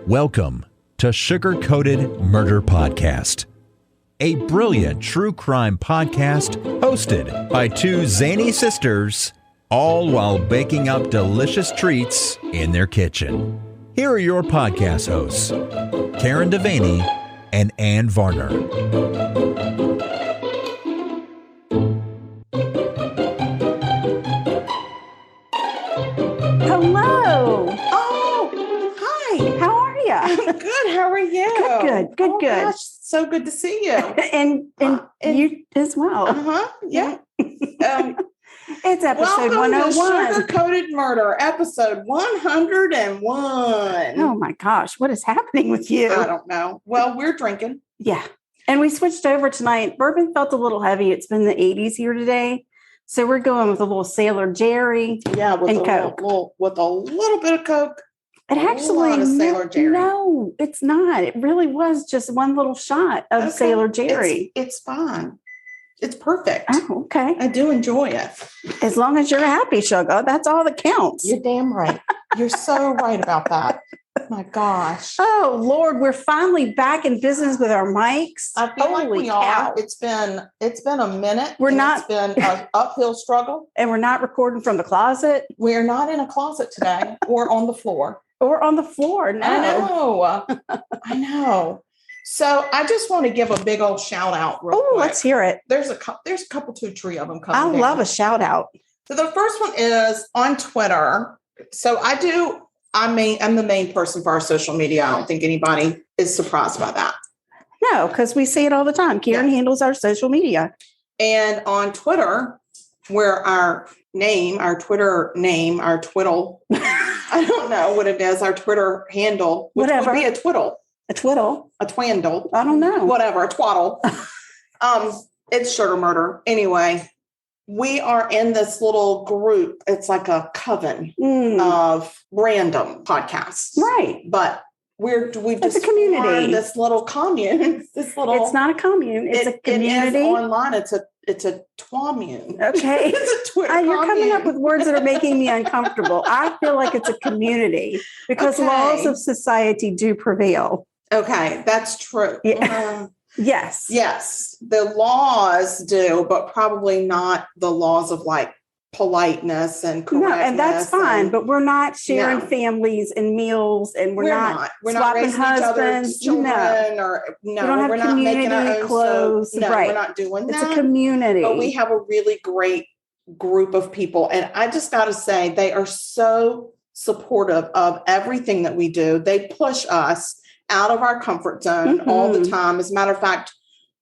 Welcome to Sugar Coated Murder Podcast, a brilliant true crime podcast hosted by two zany sisters, all while baking up delicious treats in their kitchen. Here are your podcast hosts, Karen Devaney and Ann Varner. Hello. Oh, hi. How are you? I'm good. How are you? Good. Oh, gosh, so good to see you. and you as well. Yeah. It's episode Welcome 101. to Sugar Coated Murder, episode 101. Oh my gosh, what is happening with you? I don't know. Well, we're drinking. Yeah. And we switched over tonight. Bourbon felt a little heavy. It's been the 80s here today. So we're going with a little Sailor Jerry. Yeah, with and a Coke. With a little bit of Coke. It actually, Sailor Jerry. No, it's not. It really was just one little shot of Sailor Jerry. It's fine. It's perfect. Oh, okay. I do enjoy it. As long as you're happy, sugar, that's all that counts. You're damn right. You're so right about that. My gosh. Oh, Lord, we're finally back in business with our mics. I feel like we cow. are. It's been a minute. It's been an uphill struggle. And we're not recording from the closet. We're not in a closet today or on the floor. Or on the floor. No. I know. So I just want to give a big old shout out real quick. Let's hear it. There's a couple, 2, 3 of them coming I down. love a shout out. So the first one is on Twitter. So I'm the main person for our social media. I don't think anybody is surprised by that. No, because we see it all the time. Karen handles our social media. And on Twitter, where our Twitter name, our twiddle, I don't know what it is, our Twitter handle, which would be a twiddle. A twiddle. A twandle. I don't know. Whatever, a twaddle. It's Sugar Murder. Anyway, we are in this little group. It's like a coven of random podcasts. Right. But we've just a community. This little commune. It's not a commune. It's a community. It is online. It's a twamune. Okay. It's a Twitter You're commune. coming up with words that are making me uncomfortable. I feel like it's a community because laws of society do prevail. Okay, that's true. Yeah. Yes. Yes, the laws do, but probably not the laws of like politeness and correctness. No, and that's fine, but we're not sharing families and meals, and we're not swapping husbands. Children, we don't have community clothes. We're not doing that. It's a community. But we have a really great group of people, and I just got to say, they are so supportive of everything that we do. They push us out of our comfort zone all the time. As a matter of fact,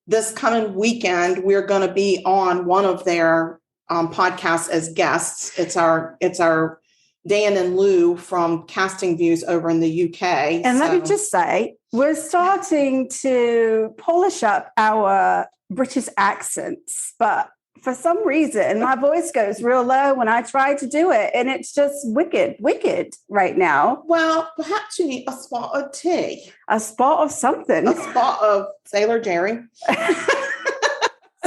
this coming weekend, we're going to be on one of their podcasts as guests. It's our Dan and Lou from Casting Views over in the UK. And let me just say, we're starting to polish up our British accents, but for some reason, my voice goes real low when I try to do it. And it's just wicked right now. Well, perhaps you need a spot of tea. A spot of something. A spot of Sailor Jerry.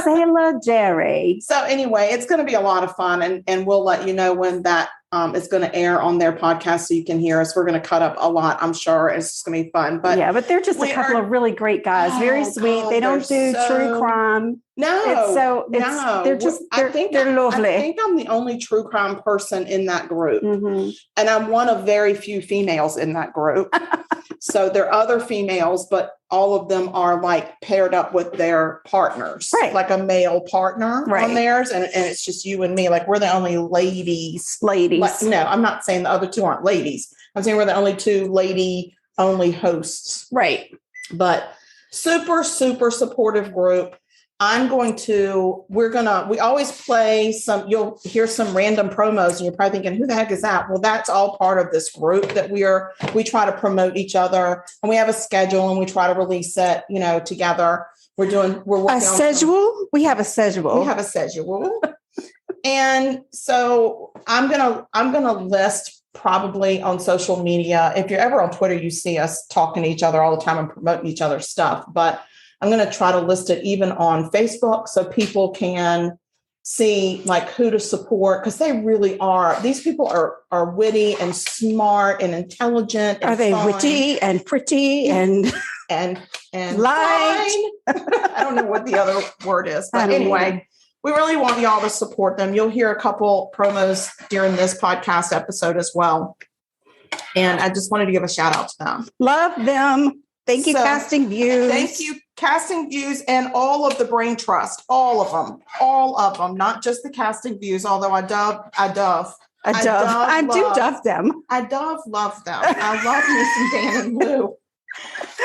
Sailor Jerry. So anyway, it's going to be a lot of fun. And we'll let you know when that is going to air on their podcast so you can hear us. We're going to cut up a lot, I'm sure. It's just going to be fun. But they're just a couple of really great guys. Very sweet. God, they don't do true crime. No. They're lovely. I think I'm the only true crime person in that group. And I'm one of very few females in that group. So there are other females, but all of them are like paired up with their partners, like a male partner on theirs. And it's just you and me. Like we're the only ladies. Like, no, I'm not saying the other two aren't ladies. I'm saying we're the only two lady only hosts. Right. But super, super supportive group. We always play you'll hear some random promos and you're probably thinking, who the heck is that? Well, that's all part of this group that we try to promote each other, and we have a schedule and we try to release it, together. We're working a schedule. We have a schedule. And so I'm going to list probably on social media. If you're ever on Twitter, you see us talking to each other all the time and promoting each other's stuff, but I'm going to try to list it even on Facebook so people can see like who to support, because they really are. These people are witty and smart and intelligent. And are they fun. witty and pretty and light? I don't know what the other word is, but anyway, we really want y'all to support them. You'll hear a couple promos during this podcast episode as well. And I just wanted to give a shout out to them. Love them. Thank you, Casting Views. Thank you, Casting Views, and all of the Brain Trust, all of them, not just the Casting Views, although I do dove them. I love them. I love me some Dan and Lou,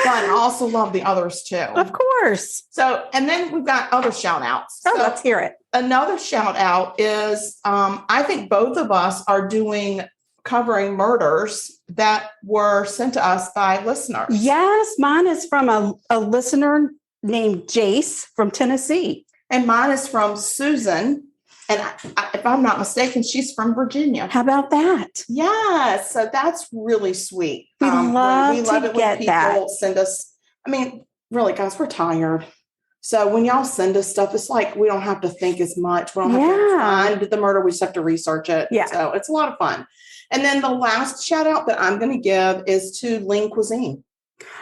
but I also love the others too. Of course. So, and then we've got other shout outs. Oh, let's hear it. Another shout out is, I think both of us are covering murders that were sent to us by listeners. Yes, mine is from a listener named Jace from Tennessee. And mine is from Susan. And if I'm not mistaken, she's from Virginia. How about that? Yes. So that's really sweet. We love it when people send us. I mean, really, guys, we're tired. So when y'all send us stuff, it's like we don't have to think as much. We don't have to find the murder. We just have to research it. Yeah. So it's a lot of fun. And then the last shout out that I'm going to give is to Lean Cuisine.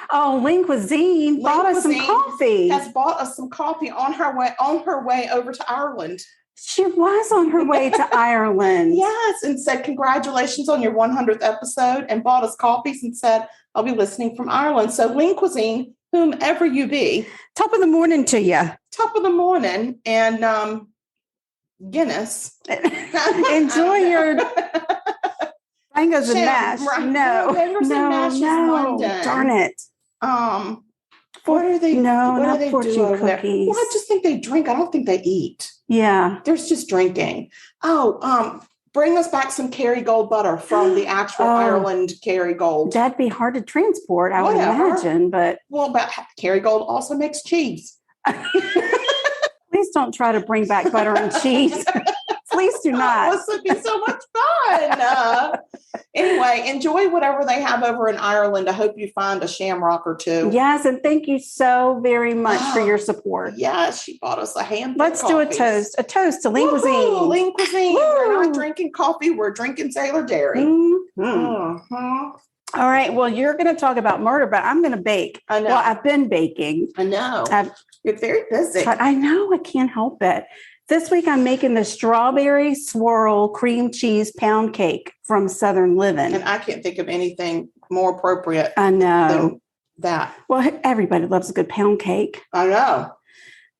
Oh, Lean Cuisine bought us some coffee. Has bought us some coffee on her way over to Ireland. She was on her way to Ireland. Yes, and said congratulations on your 100th episode, and bought us coffees and said, I'll be listening from Ireland. So Lean Cuisine, whomever you be. Top of the morning to you. Top of the morning. And Guinness. Enjoy your Bangos and mash. No. Darn it. What are they? No, what not do they fortune do over cookies. There? Well, I just think they drink. I don't think they eat. Yeah. There's just drinking. Oh, bring us back some Kerrygold butter from the actual Ireland Kerrygold. That'd be hard to transport, I would imagine, but Kerrygold also makes cheese. Please don't try to bring back butter and cheese. Please do not. This would be so much fun. Anyway, enjoy whatever they have over in Ireland. I hope you find a shamrock or two. Yes, and thank you so very much for your support. Yes, she bought us a handful. Let's do a toast. A toast to Lean Cuisine. Lean Cuisine. Woo! We're not drinking coffee. We're drinking Sailor Dairy. Mm-hmm. All right. Well, you're going to talk about murder, but I'm going to bake. I know. Well, I've been baking. I know. You're very busy. I know. I can't help it. This week, I'm making the Strawberry Swirl Cream Cheese Pound Cake from Southern Living. And I can't think of anything more appropriate than that. Well, everybody loves a good pound cake. I know.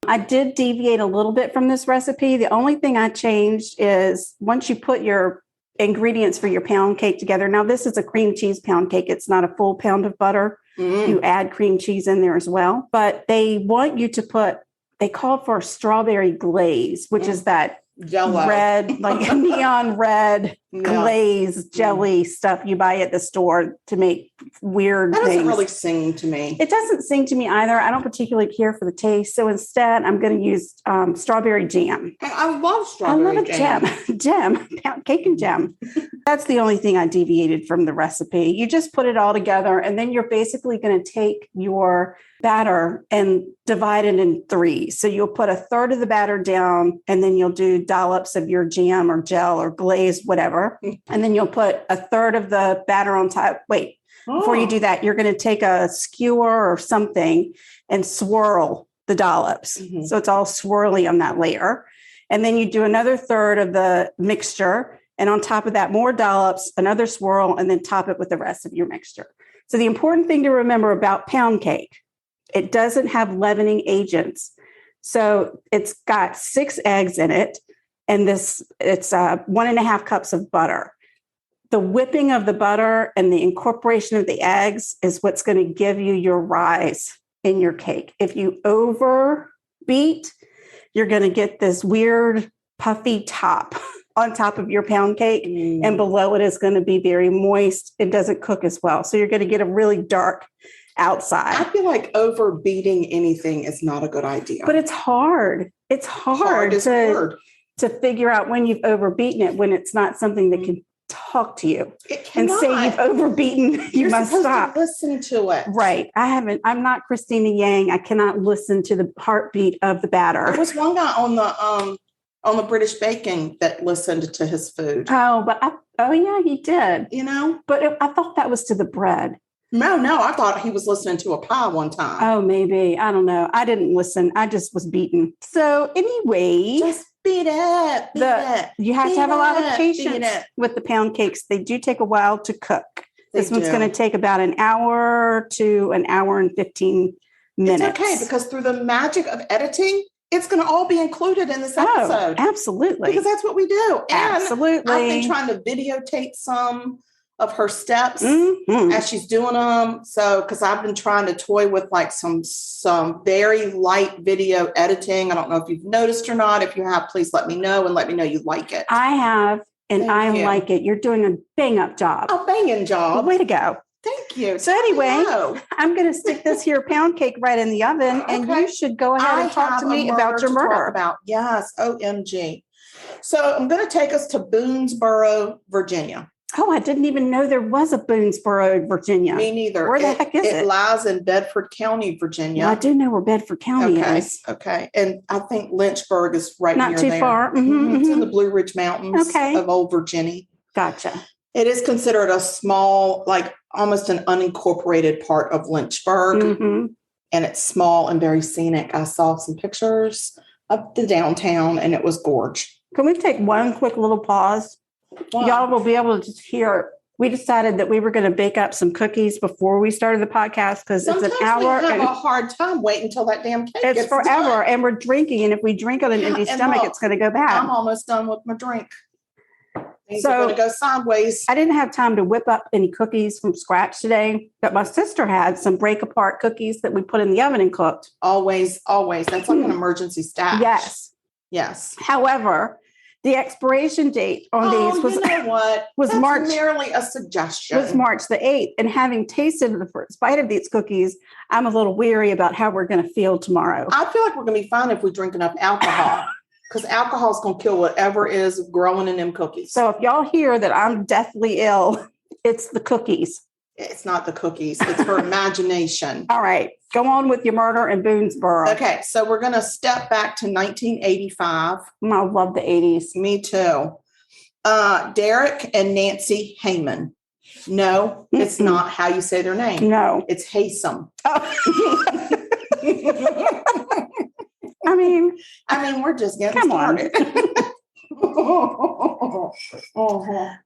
I did deviate a little bit from this recipe. The only thing I changed is once you put your ingredients for your pound cake together. Now, this is a cream cheese pound cake. It's not a full pound of butter. You add cream cheese in there as well. But they want you to they call for strawberry glaze, which is that Jello. Red, like neon red glaze jelly stuff you buy at the store to make weird things. That doesn't really sing to me. It doesn't sing to me either. I don't particularly care for the taste. So instead, I'm going to use strawberry jam. I love strawberry jam. Jam, pound cake and jam. That's the only thing I deviated from the recipe. You just put it all together, and then you're basically going to take your batter and divide it in three. So you'll put a third of the batter down, and then you'll do dollops of your jam or gel or glaze, whatever. And then you'll put a third of the batter on top. Before you do that, you're going to take a skewer or something and swirl the dollops. So it's all swirly on that layer. And then you do another third of the mixture. And on top of that, more dollops, another swirl, and then top it with the rest of your mixture. So the important thing to remember about pound cake, it doesn't have leavening agents. So it's got 6 eggs in it, and it's 1.5 cups of butter. The whipping of the butter and the incorporation of the eggs is what's going to give you your rise in your cake. If you overbeat, you're going to get this weird puffy top on top of your pound cake, and below it is going to be very moist. It doesn't cook as well. So you're going to get a really dark outside. I feel like overbeating anything is not a good idea. But it's hard. It's hard to figure out when you've overbeaten it, when it's not something that can talk to you and say you've overbeaten. You must stop. Listen to it. Right. I'm not Christina Yang. I cannot listen to the heartbeat of the batter. There was one guy on the on the British Baking that listened to his food. Oh, yeah, he did. But I thought that was to the bread. No, I thought he was listening to a pie one time. Oh, maybe. I don't know. I didn't listen. I just was beaten. So anyway, just beat it. You have to have a lot of patience with the pound cakes. They do take a while to cook. This one's going to take about an hour to an hour and 15 minutes. It's okay, because through the magic of editing, it's going to all be included in this episode. Oh, absolutely. Because that's what we do. Absolutely. And I've been trying to videotape some of her steps as she's doing them. So, because I've been trying to toy with like some very light video editing. I don't know if you've noticed or not. If you have, please let me know and let me know you like it. I have, and Thank I you. like it. You're doing a bang-up job. A banging job. Way to go. Thank you. So anyway, I'm going to stick this here pound cake right in the oven, and you should go ahead and talk to me about your murder. Yes, OMG. So I'm going to take us to Boonesboro, Virginia. Oh, I didn't even know there was a Boonesboro, Virginia. Me neither. Where the heck is it? It lies in Bedford County, Virginia. Well, I do know where Bedford County is. Okay. And I think Lynchburg is right near there. Not too far. It's in the Blue Ridge Mountains of Old Virginia. Gotcha. It is considered a small, like almost an unincorporated part of Lynchburg. And it's small and very scenic. I saw some pictures of the downtown and it was gorgeous. Can we take one quick little pause? Wow. Y'all will be able to just hear. We decided that we were going to bake up some cookies before we started the podcast because it's an hour. We have a hard time waiting until that damn cake It's forever, done. And we're drinking. And if we drink on an empty stomach, it's going to go bad. I'm almost done with my drink. Things are going to go sideways. I didn't have time to whip up any cookies from scratch today, but my sister had some break apart cookies that we put in the oven and cooked. Always. That's like an emergency stash. Yes. However, the expiration date on these was, was That's March. Merely a suggestion. Was March the 8th. And having tasted the first bite of these cookies, I'm a little weary about how we're going to feel tomorrow. I feel like we're going to be fine if we drink enough alcohol, because alcohol is going to kill whatever is growing in them cookies. So if y'all hear that I'm deathly ill, it's the cookies. It's not the cookies. It's her imagination. All right. Go on with your murder in Boonesboro. Okay. So we're going to step back to 1985. I love the 80s. Me too. Derek and Nancy Hayman. No, it's not how you say their name. No. It's Haysom. Oh. I mean, we're just getting started.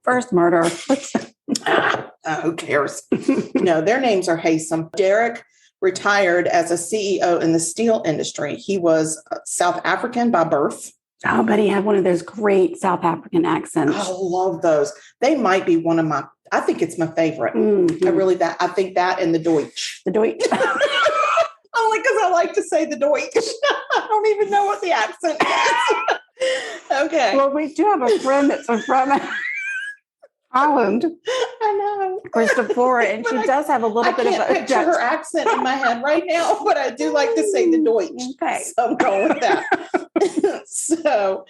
First murder. Who cares? No, their names are Haysom. Derek retired as a CEO in the steel industry. He was South African by birth. Oh, but he had one of those great South African accents. I love those. They might be one of my, I think it's my favorite. I think that and the Deutsch. The Deutsch. Only because I like to say the Deutsch. I don't even know what the accent is. Okay. Well, we do have a friend that's from Almond. I know. Christopher, and she does have a little bit of a picture her accent in my head right now, but I do like to say the Deutsch. Okay. So I'm going with that. So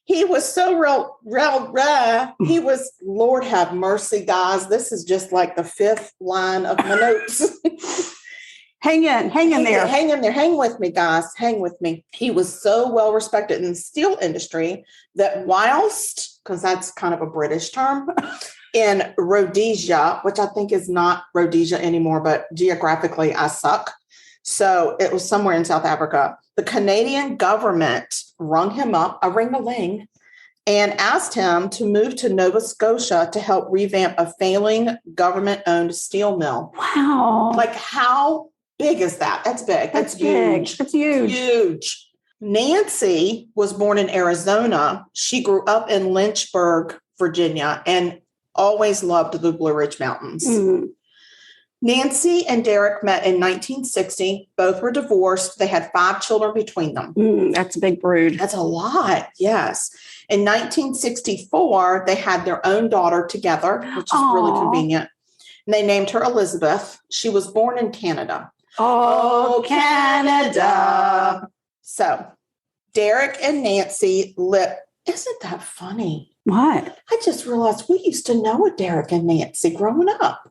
he was so he was, Lord have mercy, guys. This is just like the fifth line of my notes. Hang in there. Hang with me, guys. Hang with me. He was so well respected in the steel industry that whilst, because that's kind of a British term, in Rhodesia, which I think is not Rhodesia anymore, but geographically I suck. So it was somewhere in South Africa. The Canadian government rung him up a ring-a-ling and asked him to move to Nova Scotia to help revamp a failing government-owned steel mill. Wow. Like, how big is that? That's big. That's huge. That's huge. Huge. Nancy was born in Arizona. She grew up in Lynchburg, Virginia, and always loved the Blue Ridge Mountains. Mm-hmm. Nancy and Derek met in 1960. Both were divorced. They had 5 children between them. That's a big brood. That's a lot. Yes. In 1964, they had their own daughter together, which is really convenient. And they named her Elizabeth. She was born in Canada. Oh, Canada. So Derek and Nancy Isn't that funny? What? I just realized we used to know a Derek and Nancy growing up.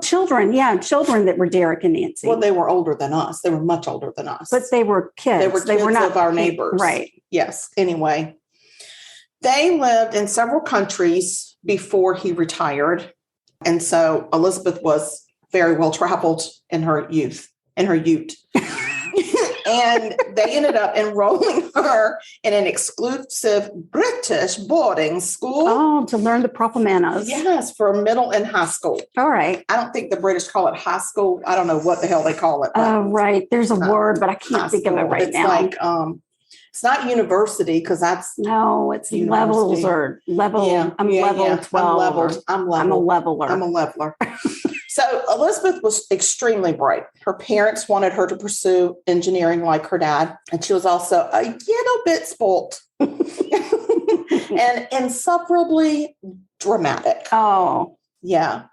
Children. Yeah, children that were Derek and Nancy. Well, they were older than us. They were much older than us. But they were kids. They were not of our neighbors. Right. Yes. Anyway, they lived in several countries before he retired. And so Elizabeth was very well traveled in her ute. And they ended up enrolling her in an exclusive British boarding school. Oh, to learn the proper manners. Yes, for middle and high school. All right. I don't think the British call it high school. I don't know what the hell they call it. Oh, right. There's a word, but I can't think of it right now. It's like, it's not university because that's... No, it's levels or level. Yeah, I'm level 12. I'm a leveler. I'm a leveler. So Elizabeth was extremely bright. Her parents wanted her to pursue engineering like her dad. And she was also a little bit spoilt and insufferably dramatic. Oh. Yeah.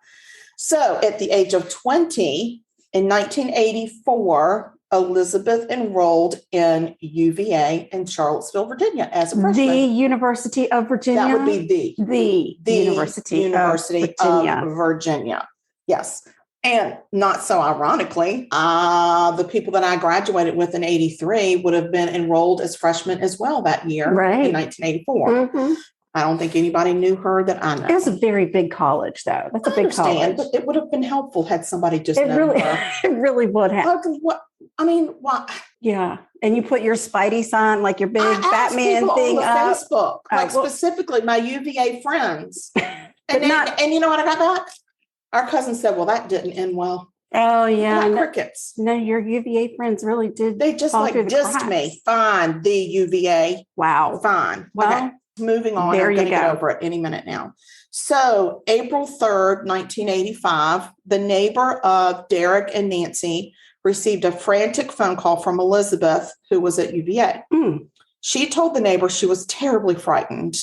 So at the age of 20, in 1984, Elizabeth enrolled in UVA in Charlottesville, Virginia as a freshman. The University of Virginia? That would be the University of Virginia. Yes. And not so ironically, the people that I graduated with in 83 would have been enrolled as freshmen as well that year in 1984. Mm-hmm. I don't think anybody knew her that I know. It was a very big college, though. That's a big college. But it would have been helpful had somebody just known her. It really would have. What? Yeah. And you put your Spidey sign, like your big Batman thing on up. Facebook, specifically my UVA friends. and you know what I got back? Our cousin said, well, that didn't end well. Oh, yeah. Crickets. No, your UVA friends really did. They just dissed me. Fine, the UVA. Wow. Fine. Well, okay. Moving on. There I'm going you to go. get over it any minute now. So April 3rd, 1985, the neighbor of Derek and Nancy received a frantic phone call from Elizabeth, who was at UVA. Mm. She told the neighbor she was terribly frightened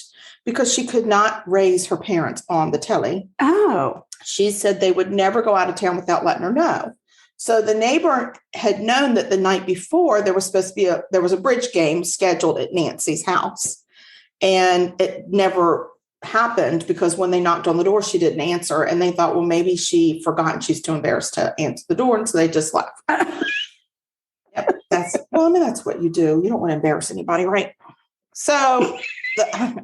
because she could not raise her parents on the telly. Oh. She said they would never go out of town without letting her know. So the neighbor had known that the night before there was a bridge game scheduled at Nancy's house. And it never happened because when they knocked on the door, she didn't answer. And they thought, well, maybe she forgot and she's too embarrassed to answer the door. And so they just left. Yep, that's what you do. You don't want to embarrass anybody, right? So,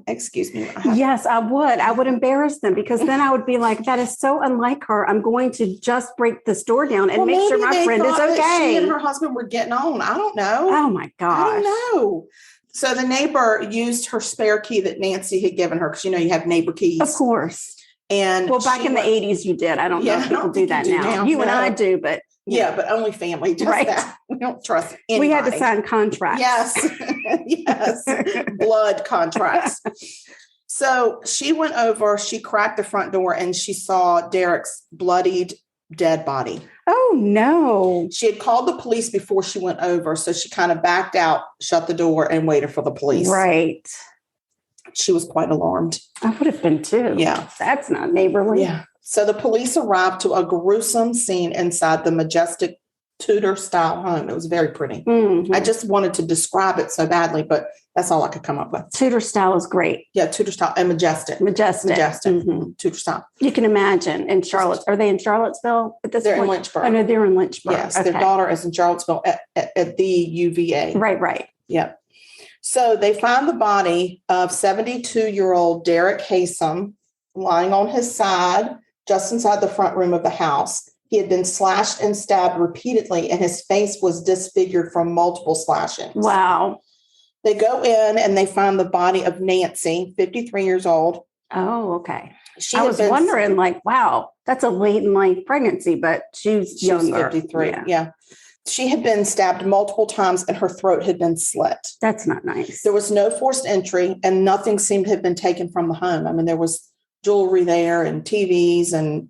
excuse me. Yes, I would. I would embarrass them because then I would be like, that is so unlike her. I'm going to just break this door down and make sure my friend is okay. She and her husband were getting on. I don't know. Oh my gosh. I don't know. So the neighbor used her spare key that Nancy had given her because, you have neighbor keys. Of course. And back in the 80s, you did. I don't know if people do that now. You and I do, but yeah, but only family does that. We don't trust anybody. We had to sign contracts. Yes. Yes. Blood contracts. So she went over, she cracked the front door and she saw Derek's bloodied dead body. Oh, no. She had called the police before she went over. So she kind of backed out, shut the door and waited for the police. Right. She was quite alarmed. I would have been too. Yeah. That's not neighborly. Yeah. So the police arrived to a gruesome scene inside the majestic Tudor-style home. It was very pretty. Mm-hmm. I just wanted to describe it so badly, but that's all I could come up with. Tudor style is great. Yeah, Tudor style and majestic. Majestic. Mm-hmm. Tudor style. You can imagine in Charlotte. Are they in Charlottesville at this point? They're in Lynchburg. Oh, no, they're in Lynchburg. Yes, okay. Their daughter is in Charlottesville at the UVA. Right. Yeah. So they find the body of 72-year-old Derek Haysom lying on his side, just inside the front room of the house. He had been slashed and stabbed repeatedly, and his face was disfigured from multiple slashings. Wow. They go in and they find the body of Nancy, 53 years old. Oh, okay. I was wondering, wow, that's a late in life pregnancy, but she's younger. 53. Yeah. She had been stabbed multiple times and her throat had been slit. That's not nice. There was no forced entry and nothing seemed to have been taken from the home. I mean, there was jewelry there and TVs and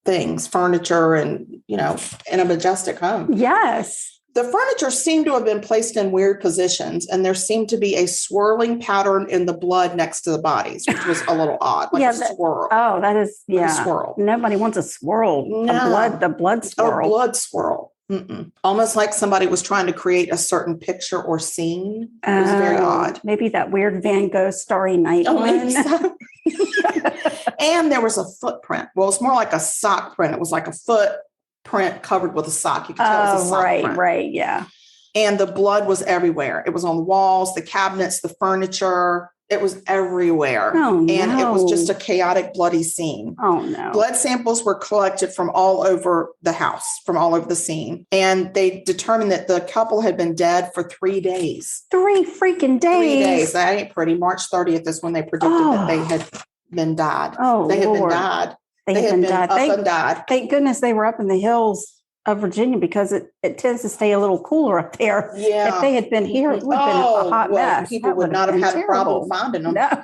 things, furniture and, in a majestic home. Yes. The furniture seemed to have been placed in weird positions and there seemed to be a swirling pattern in the blood next to the bodies, which was a little odd, like a swirl. Oh, that is, a swirl. Nobody wants a swirl. No. The blood swirl. A blood swirl. Mm-mm. Almost like somebody was trying to create a certain picture or scene. It was very odd. Maybe that weird Van Gogh Starry Night one. So. And there was a footprint. Well, it's more like a sock print. It was like a footprint covered with a sock. You could tell it was a sock print. Right, yeah. And the blood was everywhere. It was on the walls, the cabinets, the furniture. It was everywhere. Oh, no. And it was just a chaotic, bloody scene. Oh, no. Blood samples were collected from all over the house, from all over the scene. And they determined that the couple had been dead for 3 days. 3 freaking days. 3 days. That ain't pretty. March 30th is when they predicted that they had been died. Oh, they had Lord. been died. They had been died. And died. Thank goodness they were up in the hills of Virginia, because it tends to stay a little cooler up there. Yeah. If they had been here, it would have been a hot mess. People would not have had a problem finding them. No.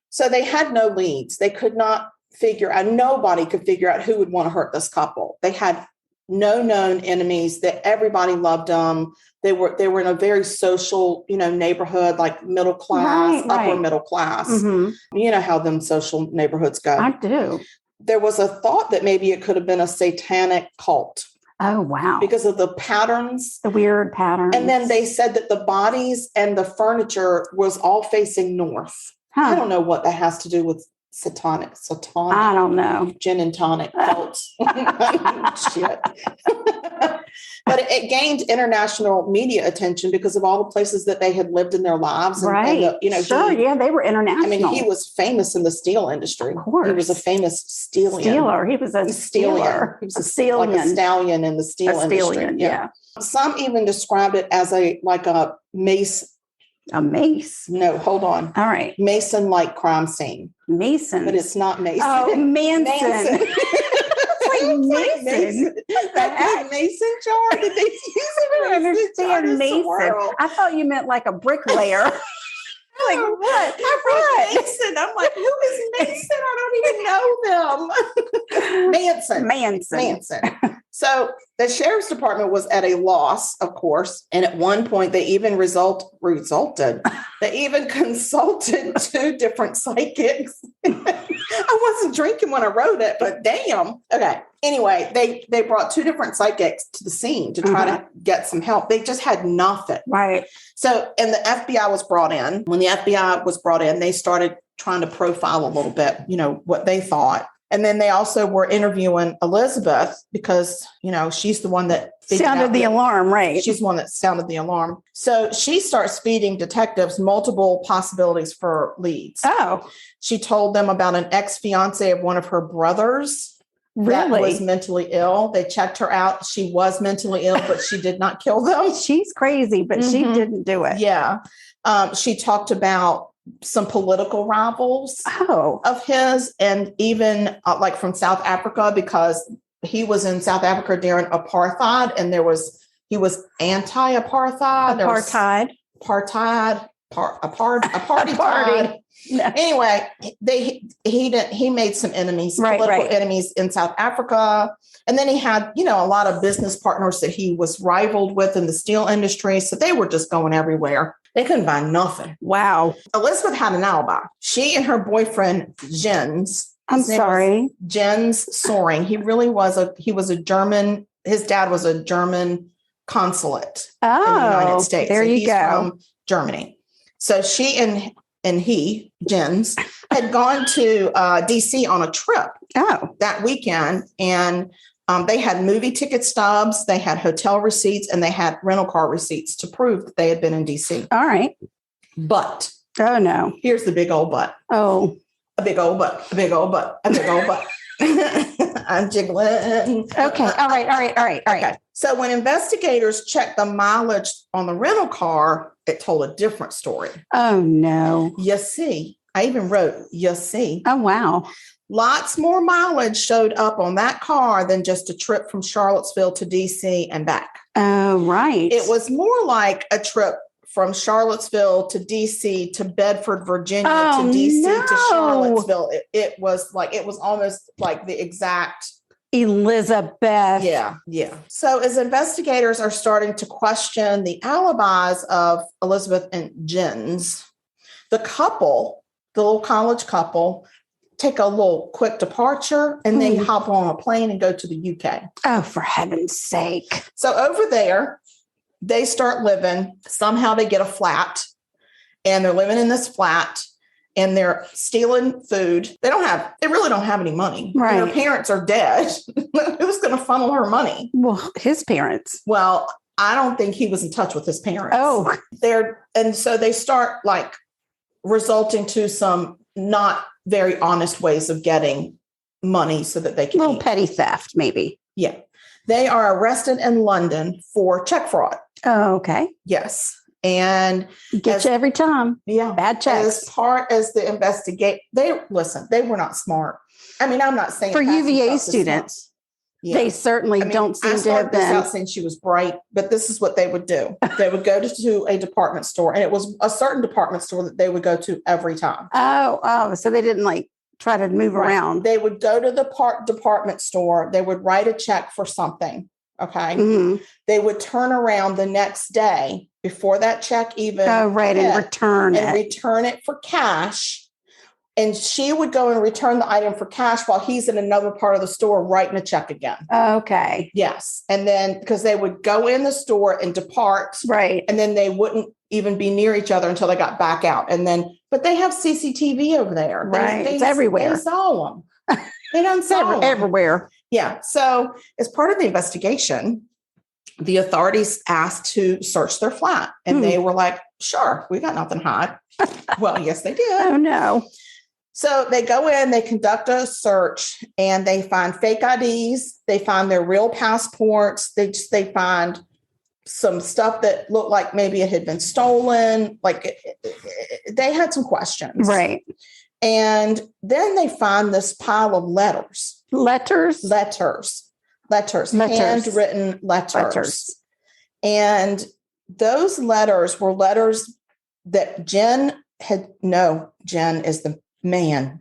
So they had no leads. They could not figure out, nobody could figure out who would want to hurt this couple. They had no known enemies, that everybody loved them. They were in a very social, neighborhood, like middle class, upper middle class. Mm-hmm. You know how them social neighborhoods go. I do. There was a thought that maybe it could have been a satanic cult. Oh, wow. Because of the patterns. The weird patterns. And then they said that the bodies and the furniture was all facing north. Huh. I don't know what that has to do with satanic. I don't know. Gin and tonic cults. Shit. But it gained international media attention because of all the places that they had lived in their lives. Right. And sure. They were international. I mean, he was famous in the steel industry. Of course. He was a famous stealer. He was a stealer. He was a stallion in the steel industry. Yeah. Some even described it as a mace. A mace? No, hold on. All right. Mason-like crime scene. Mason. But it's not Mason. Oh, Manson. Mason. That mason jar? Did they use it? I don't understand Mason. I thought you meant like a bricklayer. Like, what? I read Mason. I'm like, who is Mason? I don't even know them. Manson. So the sheriff's department was at a loss, of course. And at one point, they even They even consulted 2 different psychics. I wasn't drinking when I wrote it, but damn. Okay. Anyway, they brought 2 different psychics to the scene to try to get some help. They just had nothing. Right. So, and the FBI was brought in. When the FBI was brought in, they started trying to profile a little bit, what they thought. And then they also were interviewing Elizabeth because, she's the one that sounded the alarm, right? She's the one that sounded the alarm. So she starts feeding detectives multiple possibilities for leads. Oh. She told them about an ex-fiance of one of her brothers that was mentally ill. They checked her out. She was mentally ill, but she did not kill them. She's crazy, but she didn't do it. Yeah. She talked about some political rivals of his, and even like from South Africa, because he was in South Africa during apartheid, and he was anti-apartheid. Apartheid. No. Anyway, he made some enemies, political enemies in South Africa. And then he had, a lot of business partners that he was rivaled with in the steel industry. So they were just going everywhere. They couldn't find nothing. Wow. Elizabeth had an alibi. She and her boyfriend, Jens. Jens Soring. He was a German. His dad was a German consulate in the United States. There you go. From Germany. So she and he, Jens, had gone to DC on a trip that weekend. And they had movie ticket stubs, they had hotel receipts, and they had rental car receipts to prove that they had been in DC. All right. But. Oh, no. Here's the big old but. Oh. A big old but. I'm jiggling. Okay. All right. Okay. So when investigators checked the mileage on the rental car, it told a different story. Oh, no. You see, I even wrote, you see. Oh, wow. Lots more mileage showed up on that car than just a trip from Charlottesville to DC and back. Oh, right. It was more like a trip from Charlottesville to DC to Bedford, Virginia to DC to Charlottesville. It was almost like the exact Elizabeth. Yeah. So as investigators are starting to question the alibis of Elizabeth and Jens, the little college couple, take a little quick departure and then hop on a plane and go to the UK. Oh, for heaven's sake. So over there, they start living. Somehow they get a flat and they're living in this flat. and they're stealing food. They really don't have any money. Right. Their parents are dead. Who's going to funnel her money? Well, his parents. Well, I don't think he was in touch with his parents. Oh. And so they start like resulting to some not very honest ways of getting money so that they can A little eat. petty theft, maybe. Yeah. They are arrested in London for check fraud. Oh, okay. Yes. And Get you every time. yeah, Bad checks. as part as the investigate, they were not smart. I mean, I'm not saying For passing UVA stuff is students, smart. Yeah. they certainly don't seem I to have started this out been. saying she was bright, but this is what they would do. They would go to a department store, and it was a certain department store that they would go to every time. Oh, so they didn't like try to move around. They would go to the department store. They would write a check for something. Okay. Mhm. They would turn around the next day before that check even. Oh, right. hit, And return and it. return it for cash. And she would go and return the item for cash while he's in another part of the store writing a check again. Okay. Yes. And then because they would go in the store and depart, Right. and then they wouldn't even be near each other until they got back out. And then, but they have CCTV over there. Right. It's everywhere. They saw them. They don't saw them. Everywhere. Yeah. So as part of the investigation, the authorities asked to search their flat, and they were like, sure, we got nothing to hide. Well, yes, they did. Oh, no. So they go in, they conduct a search, and they find fake IDs. They find their real passports. They find some stuff that looked like maybe it had been stolen. Like they had some questions. Right. And then they find this pile of letters. Letters. Handwritten letters. And those letters were letters that Jen is the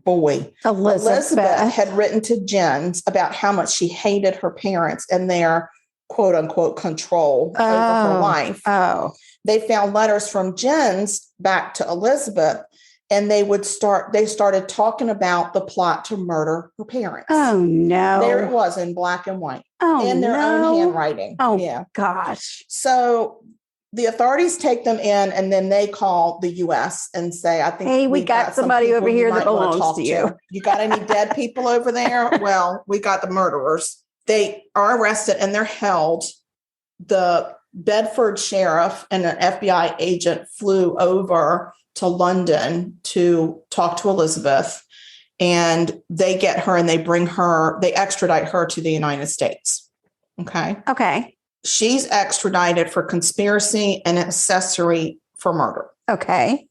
boy. Elizabeth had written to Jen's about how much she hated her parents and their quote unquote control over her life. Oh. They found letters from Jen's back to Elizabeth, and they started talking about the plot to murder her parents. Oh, no. There it was in black and white. Oh, in their own handwriting. Oh, yeah. Gosh. So the authorities take them in, and then they call the U.S. and say, I think, hey, we got somebody over here that belongs to you. You got any dead people over there? Well, we got the murderers. They are arrested and they're held. The Bedford sheriff and an FBI agent flew over to London to talk to Elizabeth, and they get her and they extradite her to the United States. Okay. She's extradited for conspiracy and accessory for murder. Okay.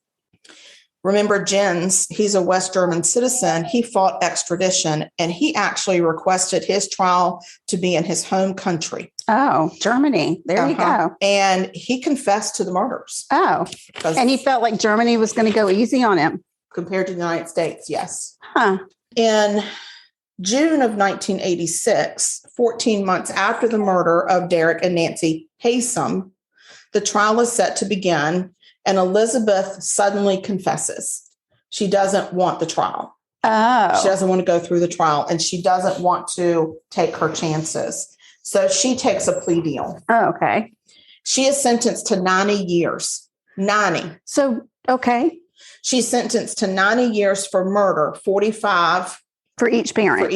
Remember, he's a West German citizen. He fought extradition, and he actually requested his trial to be in his home country. Oh, Germany. There you go. And he confessed to the murders. Oh, and he felt like Germany was going to go easy on him. Compared to the United States, yes. Huh. In June of 1986, 14 months after the murder of Derek and Nancy Haysom, the trial is set to begin, and Elizabeth suddenly confesses. She doesn't want the trial. Oh. She doesn't want to go through the trial, and she doesn't want to take her chances. So she takes a plea deal. Oh, okay. She is sentenced to 90 years. 90. So, okay. She's sentenced to 90 years for murder, 45 for each parent.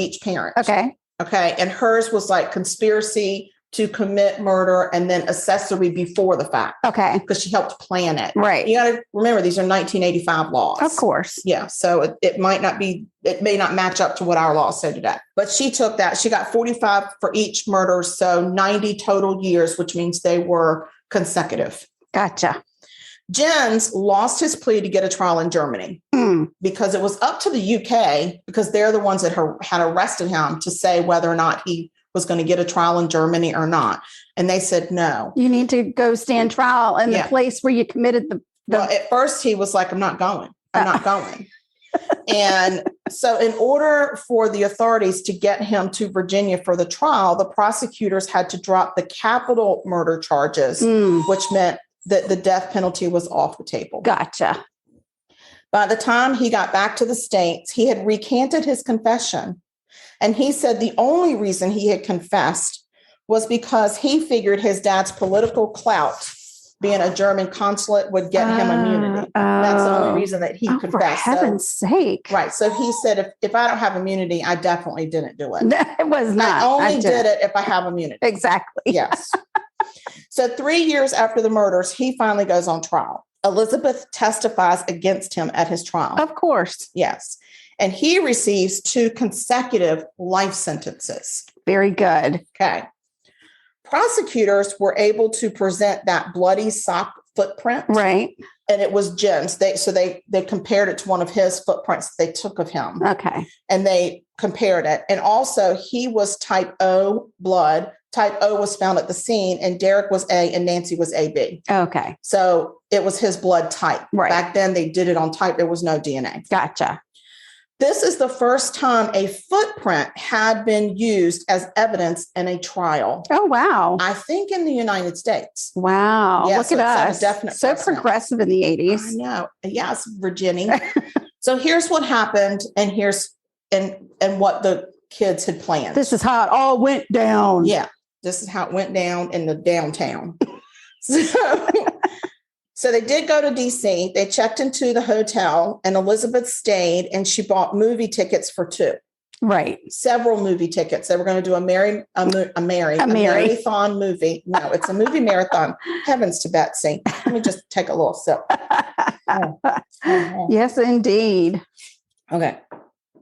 Okay. And hers was like conspiracy to commit murder and then accessory before the fact. Okay. Because she helped plan it. Right. You got to remember, these are 1985 laws. Of course. Yeah. So it may not match up to what our laws say today. But she took that. She got 45 for each murder. So 90 total years, which means they were consecutive. Gotcha. Jens lost his plea to get a trial in Germany because it was up to the UK, because they're the ones that had arrested him, to say whether or not he was going to get a trial in Germany or not. And they said, no. You need to go stand trial in the place where you committed the... Well, at first he was like, I'm not going. And so in order for the authorities to get him to Virginia for the trial, the prosecutors had to drop the capital murder charges, which meant that the death penalty was off the table. Gotcha. By the time he got back to the States, he had recanted his confession. And he said the only reason he had confessed was because he figured his dad's political clout being a German consulate would get him immunity. That's the only reason that he confessed. For heaven's sake. Right. So he said, if I don't have immunity, I definitely didn't do it. It was not. I only did it if I have immunity. Exactly. Yes. So 3 years after the murders, he finally goes on trial. Elizabeth testifies against him at his trial. Of course. Yes. And he receives 2 consecutive life sentences. Very good. Okay. Prosecutors were able to present that bloody sock footprint. Right. And it was Jim's. They compared it to one of his footprints they took of him. Okay. And they compared it. And also he was type O blood. Type O was found at the scene, and Derek was A and Nancy was AB. Okay. So it was his blood type. Right. Back then they did it on type. There was no DNA. Gotcha. This is the first time a footprint had been used as evidence in a trial. Oh, wow. I think in the United States. Wow. Yeah, Look so at it's us. a definite So precedent. progressive in the 80s. I know. Yes, Virginia. So here's what happened, and here's and what the kids had planned. This is how it all went down. Yeah, this is how it went down in the downtown. So they did go to DC. They checked into the hotel, and Elizabeth stayed, and she bought movie tickets for 2. Right. Several movie tickets. They were going to do a marathon movie. No, it's a movie marathon. Heavens to Betsy. Let me just take a little sip. Yes, indeed. Okay.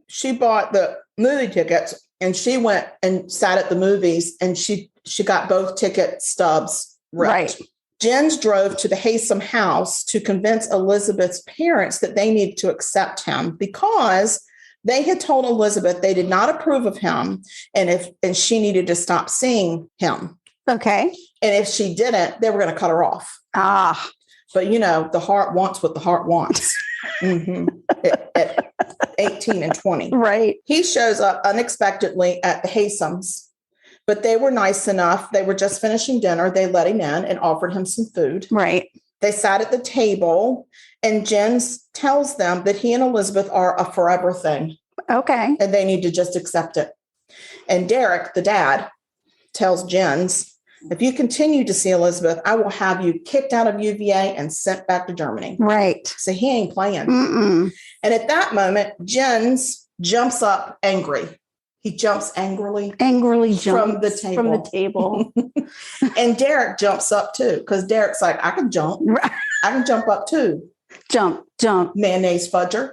She bought the movie tickets, and she went and sat at the movies, and she got both ticket stubs ripped. Right. Jens drove to the Haysom house to convince Elizabeth's parents that they needed to accept him because they had told Elizabeth they did not approve of him, and she needed to stop seeing him. Okay. And if she didn't, they were going to cut her off. Ah. But the heart wants what the heart wants. At 18 and 20. Right. He shows up unexpectedly at the Haysoms, but they were nice enough. They were just finishing dinner. They let him in and offered him some food. Right. They sat at the table, and Jens tells them that he and Elizabeth are a forever thing. Okay. And they need to just accept it. And Derek, the dad, tells Jens, if you continue to see Elizabeth, I will have you kicked out of UVA and sent back to Germany. Right. So he ain't playing. Mm-mm. And at that moment, Jens jumps up angry. He jumps angrily from the table. And Derek jumps up too, because Derek's like, I can jump. I can jump up too. Jump. Mayonnaise fudger.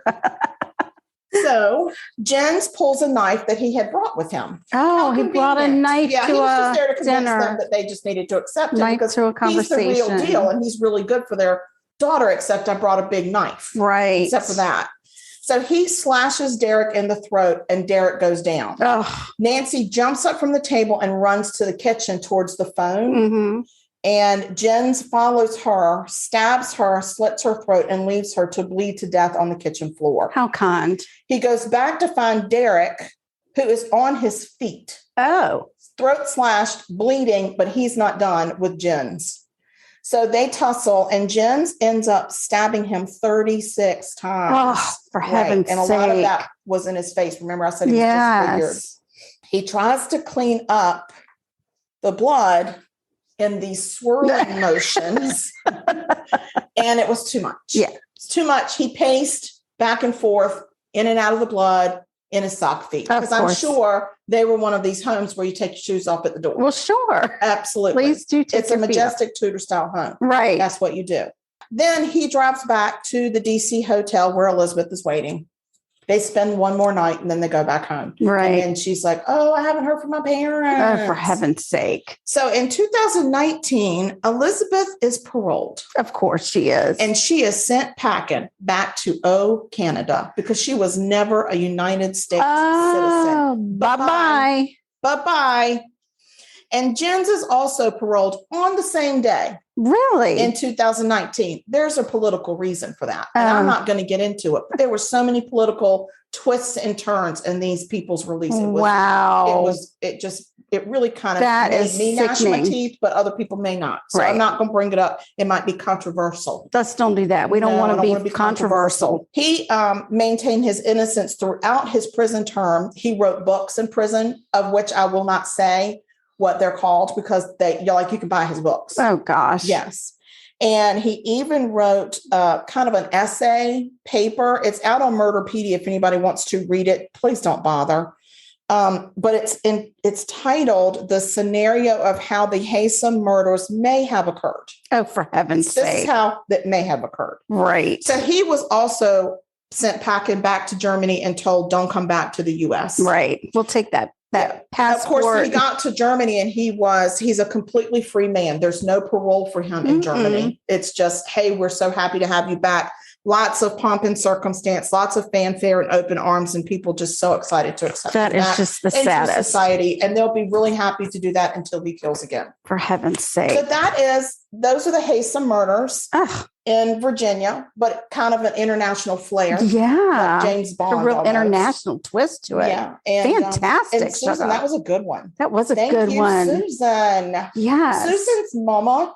So Jens pulls a knife that he had brought with him. Oh, he brought a knife he was just there to convince dinner. them that they just needed to accept him Knife because to a conversation. he's the real deal and he's really good for their daughter, except I brought a big knife. Right. Except for that. So he slashes Derek in the throat and Derek goes down. Oh. Nancy jumps up from the table and runs to the kitchen towards the phone. Mm-hmm. And Jens follows her, stabs her, slits her throat, and leaves her to bleed to death on the kitchen floor. How kind. He goes back to find Derek, who is on his feet. Oh. Throat slashed, bleeding, but he's not done with Jens. So they tussle, and Jens ends up stabbing him 36 times. Oh, for heaven's sake. And a lot of that was in his face. Remember, I said he was disfigured. He tries to clean up the blood in these swirling motions, and it was too much. Yeah. It's too much. He paced back and forth, in and out of the blood, in his sock feet. Because I'm sure they were one of these homes where you take your shoes off at the door. Well, sure. Absolutely. Please do take It's a majestic Tudor-style home. Right. That's what you do. Then he drives back to the DC hotel where Elizabeth is waiting. They spend one more night and then they go back home. Right. And she's like, oh, I haven't heard from my parents. Oh, for heaven's sake. So in 2019, Elizabeth is paroled. Of course she is. And she is sent packing back to Canada because she was never a United States citizen. Bye-bye. Bye-bye. And Jens is also paroled on the same day. Really? In 2019. There's a political reason for that. And I'm not going to get into it. But there were so many political twists and turns in these people's releases. Wow. It really kind of made me gnash my teeth, but other people may not. So I'm not going to bring it up. It might be controversial. Let's don't do that. We don't want to be controversial. He maintained his innocence throughout his prison term. He wrote books in prison, of which I will not say what they're called because you can buy his books. Oh gosh. Yes. And he even wrote kind of an essay paper. It's out on Murderpedia if anybody wants to read it. Please don't bother. But it's titled "The Scenario of How the Haysom Murders May Have Occurred." Oh, for heaven's sake! This is how that may have occurred. Right. So he was also sent packing back to Germany and told, "Don't come back to the U.S." Right. We'll take that passport. Of course, he got to Germany and he's a completely free man. There's no parole for him in Germany. It's just, hey, we're so happy to have you back. Lots of pomp and circumstance, lots of fanfare and open arms, and people just so excited to accept that is just the saddest society. And they'll be really happy to do that until he kills again. For heaven's sake. So those are the Haysom murders in Virginia, but kind of an international flair. Yeah. Like James Bond. A real international twist to it. Yeah. And, fantastic. And Susan, that was a good one. That was a Thank good you, one. Susan. Yes. Susan's mama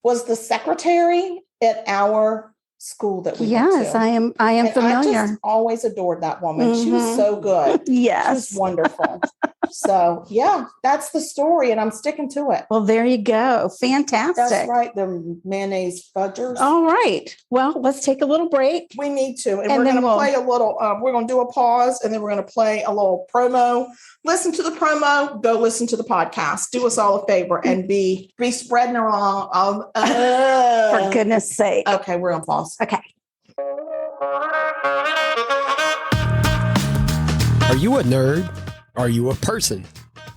was the secretary at our school that we went to. I am familiar. I just always adored that woman. She was so good. Yes. She was wonderful. So yeah, that's the story, and I'm sticking to it. Well, there you go. Fantastic. That's right. The mayonnaise fudgers. All right. Well, let's take a little break. We need to. And we're going to play a little, we're going to do a pause, and then we're going to play a little promo. Listen to the promo, go listen to the podcast. Do us all a favor and be spreading around. For goodness sake. Okay, we're on pause. Okay. Are you a nerd? Are you a person?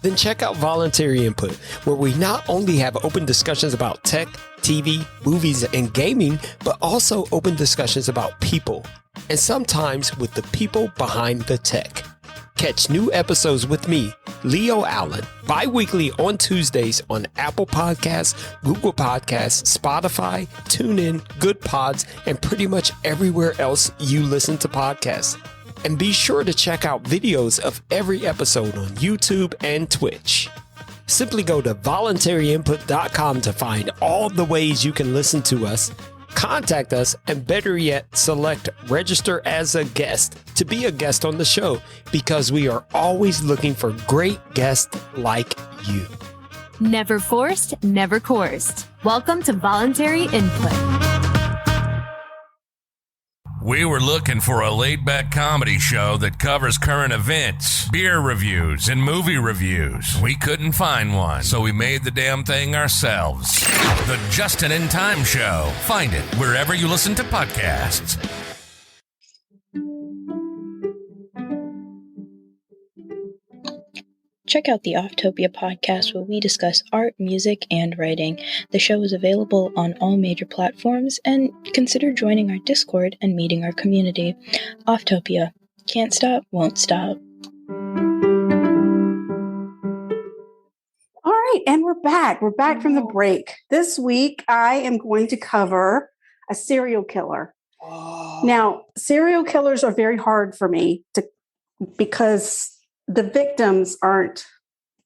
Then check out Voluntary Input, where we not only have open discussions about tech, TV, movies, and gaming, but also open discussions about people, and sometimes with the people behind the tech. Catch new episodes with me, Leo Allen, bi-weekly on Tuesdays on Apple Podcasts, Google Podcasts, Spotify, TuneIn, Good Pods, and pretty much everywhere else you listen to podcasts. And be sure to check out videos of every episode on YouTube and Twitch. Simply go to voluntaryinput.com to find all the ways you can listen to us, contact us, and better yet, select register as a guest to be a guest on the show, because we are always looking for great guests like you. Never forced, never coerced. Welcome to Voluntary Input. We were looking for a laid-back comedy show that covers current events, beer reviews, and movie reviews. We couldn't find one, so we made the damn thing ourselves. The Justin in Time Show. Find it wherever you listen to podcasts. Check out the Offtopia podcast, where we discuss art, music, and writing. The show is available on all major platforms, and consider joining our Discord and meeting our community. Offtopia. Can't stop, won't stop. All right, and we're back. We're back from the break. This week, I am going to cover a serial killer. Now, serial killers are very hard for me because the victims aren't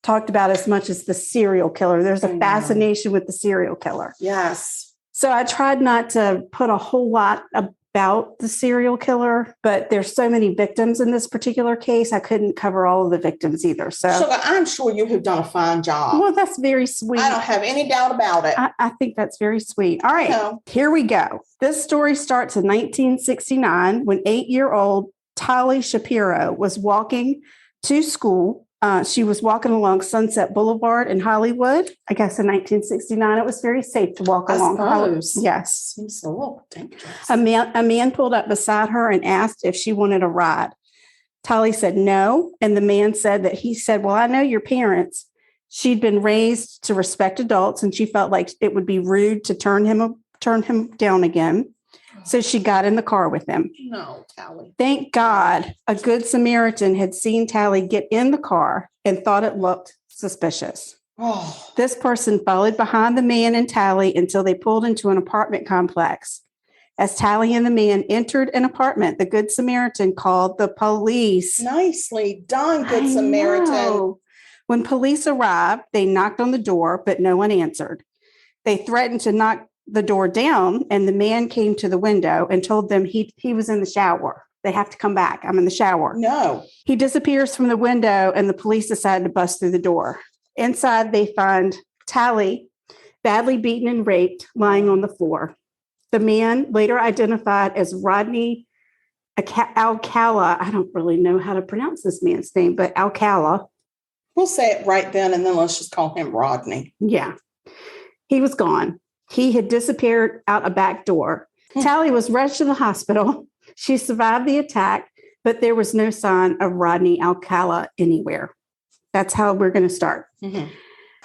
talked about as much as the serial killer. There's a fascination with the serial killer. Yes. So I tried not to put a whole lot about the serial killer, but there's so many victims in this particular case, I couldn't cover all of the victims either. So I'm sure you have done a fine job. Well, that's very sweet. I don't have any doubt about it. I think that's very sweet. All right, Here we go. This story starts in 1969 when 8-year-old Tali Shapiro was walking to school. She was walking along Sunset Boulevard in Hollywood. I guess in 1969, it was very safe to walk along Hollywood. Yes. Seems a little dangerous. A man pulled up beside her and asked if she wanted a ride. Tali said no. And the man said well, I know your parents. She'd been raised to respect adults, and she felt like it would be rude to turn him down again. So she got in the car with him. No, Tali. Thank God a good Samaritan had seen Tali get in the car and thought it looked suspicious. Oh. This person followed behind the man and Tali until they pulled into an apartment complex. As Tali and the man entered an apartment, the good Samaritan called the police. Nicely done, good Samaritan. When police arrived, they knocked on the door, but no one answered. They threatened to knock the door down, and the man came to the window and told them he was in the shower. They have to come back. I'm in the shower. No. He disappears from the window, and the police decide to bust through the door. Inside, they find Tali. badly beaten and raped, lying on the floor. The man, later identified as Rodney Acala, I don't really know how to pronounce this man's name, but Acala. We'll say it right then, and then let's just call him Rodney. Yeah. He was gone. He had disappeared out a back door. Tally was rushed to the hospital. She survived the attack, but there was no sign of Rodney Acala anywhere. That's how we're going to start. Mm-hmm.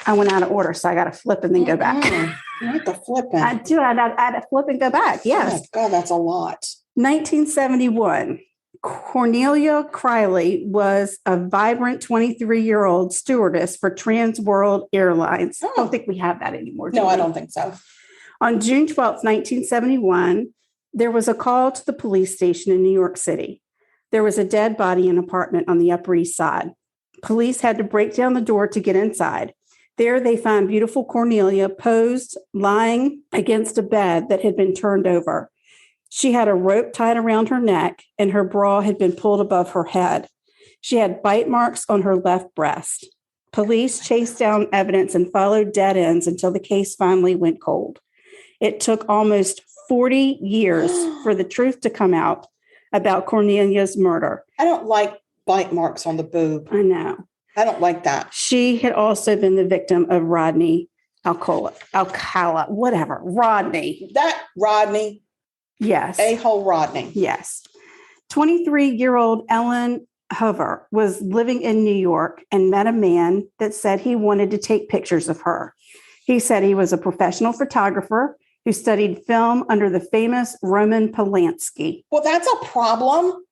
I went out of order, so I got to flip and then go back. You have to flip it. I do. I had to flip and go back. Yes. Oh, God, that's a lot. 1971. Cornelia Criley was a vibrant 23-year-old stewardess for Trans World Airlines. I don't think we have that anymore. No, I don't think so. On June 12th, 1971, there was a call to the police station in New York City. There was a dead body in an apartment on the Upper East Side. Police had to break down the door to get inside. There they found beautiful Cornelia posed, lying against a bed that had been turned over. She had a rope tied around her neck, and her bra had been pulled above her head. She had bite marks on her left breast. Police chased down evidence and followed dead ends until the case finally went cold. It took almost 40 years for the truth to come out about Cornelia's murder. I don't like bite marks on the boob. I know. I don't like that. She had also been the victim of Rodney Acala, whatever. Rodney. That Rodney. Yes. A-hole Rodney. Yes. 23-year-old Ellen Hover was living in New York and met a man that said he wanted to take pictures of her. He said he was a professional photographer who studied film under the famous Roman Polanski. Well, that's a problem.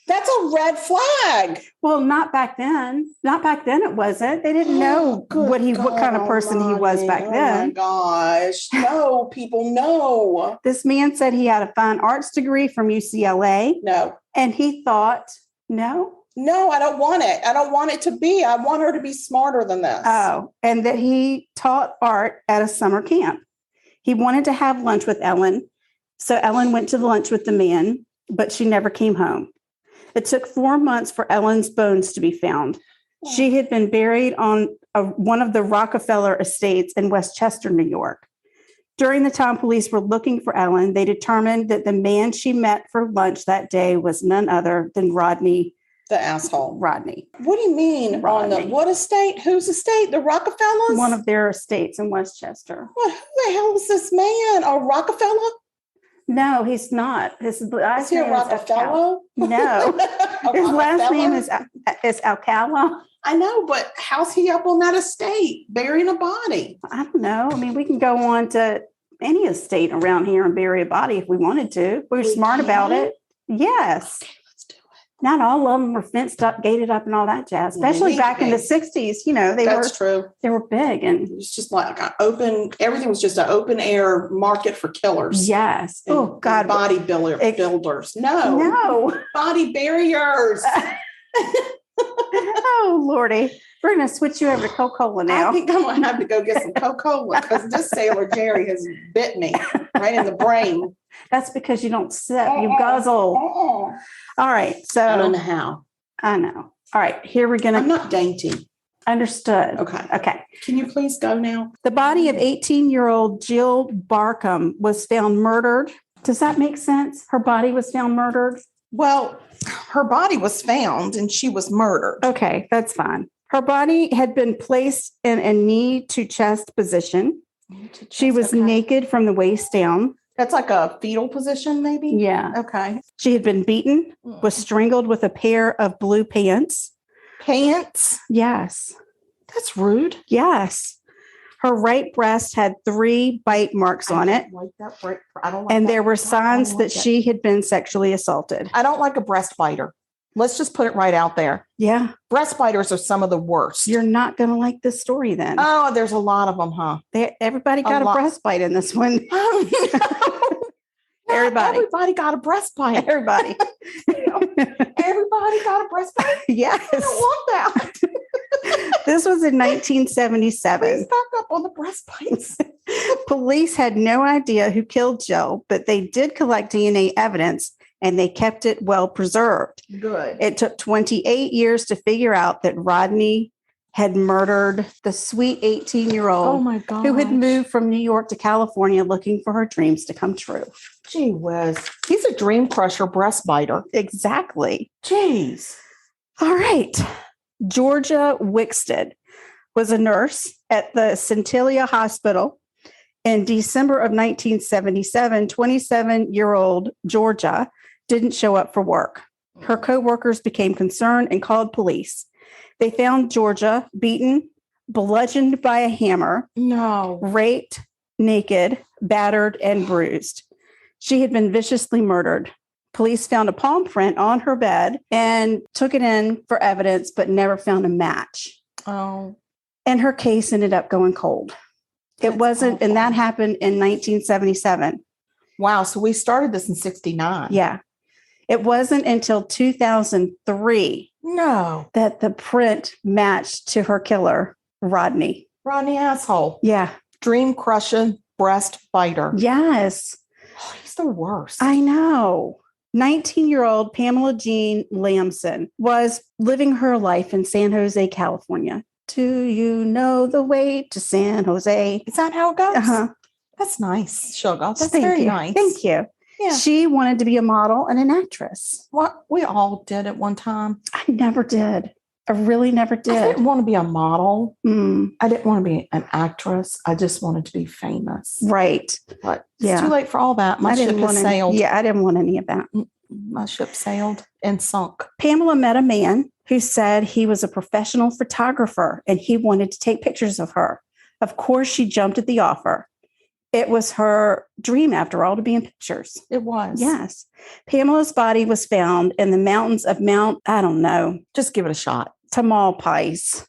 That's a red flag. Well, not back then. Not back then it wasn't. They didn't know what kind of person he was back then. Oh my gosh. No, people know. This man said he had a fine arts degree from UCLA. No. And he thought, no, I don't want it. I don't want it to be. I want her to be smarter than this. Oh, and that he taught art at a summer camp. He wanted to have lunch with Ellen. So Ellen went to lunch with the man, but she never came home. It took 4 months for Ellen's bones to be found. She had been buried on one of the Rockefeller estates in Westchester, New York. During the time police were looking for Ellen, they determined that the man she met for lunch that day was none other than Rodney. The asshole. Rodney. What do you mean? Rodney. On the what estate? Whose estate? The Rockefellers? One of their estates in Westchester. What? Who the hell is this man? A Rockefeller? No, he's not. His last name is Rockefeller? No. His last name is Acala. I know, but how's he up on that estate burying a body? I don't know. I mean, we can go on to any estate around here and bury a body if we wanted to. If we're smart about it. Yes. Okay, let's do it. Not all of them were fenced up, gated up, and all that jazz. Especially back in the 60s. You know, That's true. They were big, and it was just like everything was just an open air market for killers. Yes. And, oh God. Body builders. No. Body barriers. Oh Lordy. We're going to switch you over to Coca-Cola now. I think I'm going to have to go get some Coca-Cola because this Sailor Jerry has bit me right in the brain. That's because you don't sip, you guzzle. All right. So I don't know how. I know. All right. Here we're going to. I'm not dainty. Understood. Okay. Can you please go now? The body of 18-year-old Jill Barkham was found murdered. Does that make sense? Her body was found murdered? Well, her body was found and she was murdered. Okay, that's fine. Her body had been placed in a knee to chest position. She was naked from the waist down. That's like a fetal position, maybe? Yeah. Okay. She had been beaten, was strangled with a pair of blue pants. Pants? Yes. That's rude. Yes. Her right breast had 3 bite marks on it. And there were signs that she had been sexually assaulted. I don't like a breast biter. Let's just put it right out there. Yeah. Breast biters are some of the worst. You're not going to like this story then. Oh, there's a lot of them, huh? Everybody got a breast bite in this one. Everybody got a breast bite. Everybody. Everybody got a breast bite? Yes. I don't want that. This was in 1977. Please back up on the breast bites. Police had no idea who killed Jill, but they did collect DNA evidence and they kept it well preserved. Good. It took 28 years to figure out that Rodney had murdered the sweet 18-year-old Oh my God. who had moved from New York to California looking for her dreams to come true. Gee whiz. He's a dream crusher, breast biter. Exactly. Jeez. All right. Georgia Wickstead was a nurse at the Centennial Hospital. In December of 1977, 27-year-old Georgia didn't show up for work. Her coworkers became concerned and called police. They found Georgia beaten, bludgeoned by a hammer, raped, naked, battered, and bruised. She had been viciously murdered. Police found a palm print on her bed and took it in for evidence, but never found a match. Oh. And her case ended up going cold. It wasn't, awful. and that happened in 1977. Wow. So we started this in 69. Yeah. It wasn't until 2003 that the print matched to her killer, Rodney. Rodney asshole. Yeah. Dream crushing, breast biter. Yes. Oh, he's the worst. I know. 19-year-old Pamela Jean Lamson was living her life in San Jose, California. Do you know the way to San Jose? Is that how it goes? Uh-huh. That's nice, Sugar. That's Thank very you. nice. Thank you. Yeah. She wanted to be a model and an actress. What we all did at one time. I never did. I really never I did. didn't want to be a model. Mm, I didn't want to be an actress. I just wanted to be famous. right. But Yeah. it's too late for all that. My I ship didn't has want sailed. Yeah, I didn't want any of that. My ship sailed and sunk. Pamela met a man who said he was a professional photographer and he wanted to take pictures of her. Of course, she jumped at the offer. It was her dream, after all, to be in pictures. It was. Yes. Pamela's body was found in the mountains of Mount, I don't know, Just give it a shot. Tamalpais.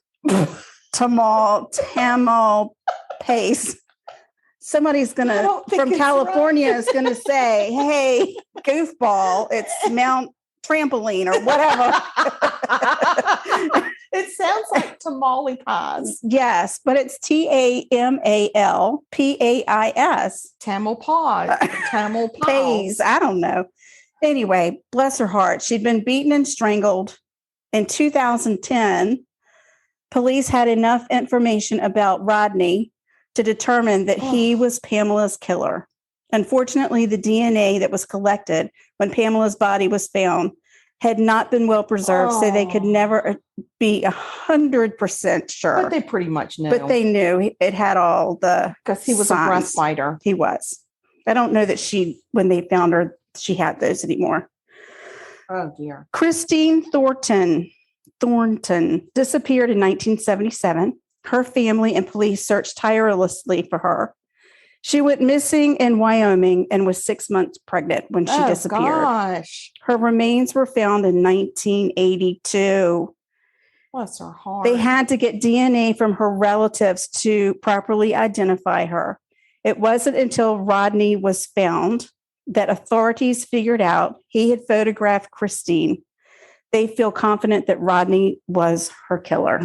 Tamalpais. Somebody's I gonna don't think from it's California is gonna say, "Hey, goofball, it's Mount Trampoline or whatever." It sounds like tamale pies. Yes, but it's Tamalpais. Tamil pie. Tamil Pays. pies. I don't know. Anyway, bless her heart. She'd been beaten and strangled. In 2010, police had enough information about Rodney to determine that he was Pamela's killer. Unfortunately, the DNA that was collected when Pamela's body was found had not been well preserved, so they could never be 100% sure. But they pretty much knew. But they knew it had all the because he was signs. a breast biter. He was. I don't know that when they found her, she had those anymore. Oh dear. Christine Thornton disappeared in 1977. Her family and police searched tirelessly for her. She went missing in Wyoming and was 6 months pregnant when she disappeared. Gosh. Her remains were found in 1982. Bless her heart. They had to get DNA from her relatives to properly identify her. It wasn't until Rodney was found that authorities figured out he had photographed Christine. They feel confident that Rodney was her killer.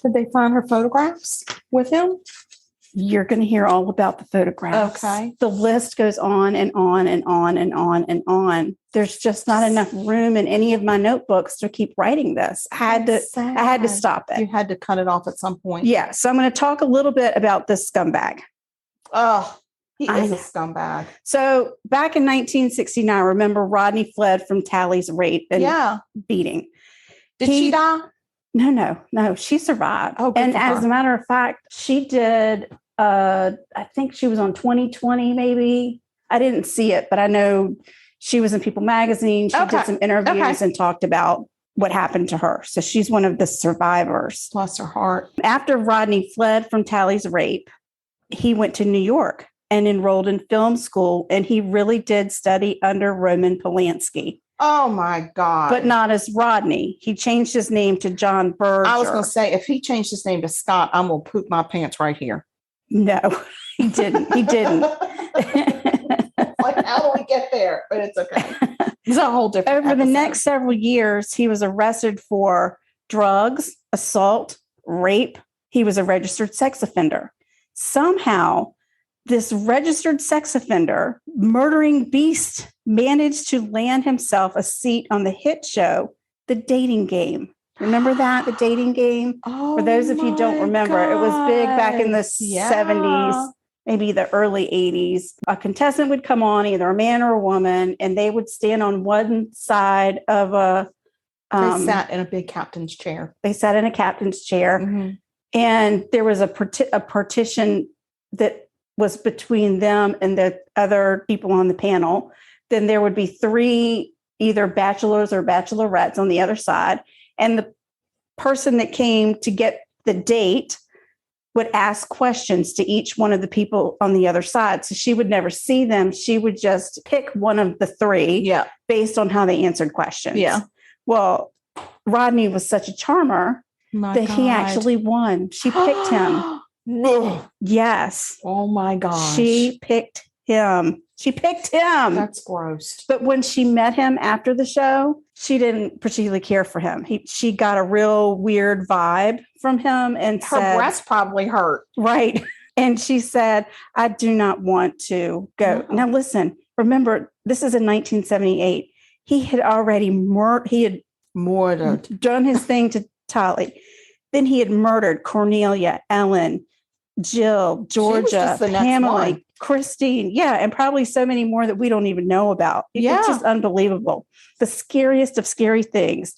Did they find her photographs with him? You're going to hear all about the photographs. Okay. The list goes on and on and on and on and on. There's just not enough room in any of my notebooks to keep writing this. I had to stop it. You had to cut it off at some point. Yeah. So I'm going to talk a little bit about this scumbag. Oh, he I is a know. scumbag. So back in 1969, remember Rodney fled from Tally's rape and beating. Did she die? No, she survived. Oh, good and for her. as a matter of fact, she did, I think she was on 2020, maybe. I didn't see it, but I know she was in People Magazine. She did some interviews and talked about what happened to her. So she's one of the survivors. Bless her heart. After Rodney fled from Tally's rape, he went to New York and enrolled in film school. And he really did study under Roman Polanski. Oh my God. But not as Rodney. He changed his name to John Berger. I was going to say, if he changed his name to Scott, I'm going to poop my pants right here. No, he didn't. He didn't. Like, how do we get there? But it's okay. It's a whole different Over the episode. next several years, he was arrested for drugs, assault, rape. He was a registered sex offender. Somehow, this registered sex offender, murdering beast, managed to land himself a seat on the hit show, The Dating Game. Remember that, the dating game? Oh, For those of you who don't remember, it was big back in the 70s, maybe the early 80s. A contestant would come on, either a man or a woman, and they would stand on one side of a... they sat in a big captain's chair. They sat in a captain's chair. Mm-hmm. And there was a partition that was between them and the other people on the panel. Then there would be 3 either bachelors or bachelorettes on the other side. And the person that came to get the date would ask questions to each one of the people on the other side. So she would never see them. She would just pick one of the 3 based on how they answered questions. Yeah. Well, Rodney was such a charmer he actually won. She picked him. No. Yes. Oh my gosh. She picked him. That's gross. But when she met him after the show, she didn't particularly care for him. She got a real weird vibe from him and her breast probably hurt. Right. And she said, I do not want to go. No. Now listen, remember, this is in 1978. He had already murdered, done his thing to Tolly. Then he had murdered Cornelia, Ellen, Jill, Georgia, Pamela, Christine. Yeah. And probably so many more that we don't even know about. It's just unbelievable. The scariest of scary things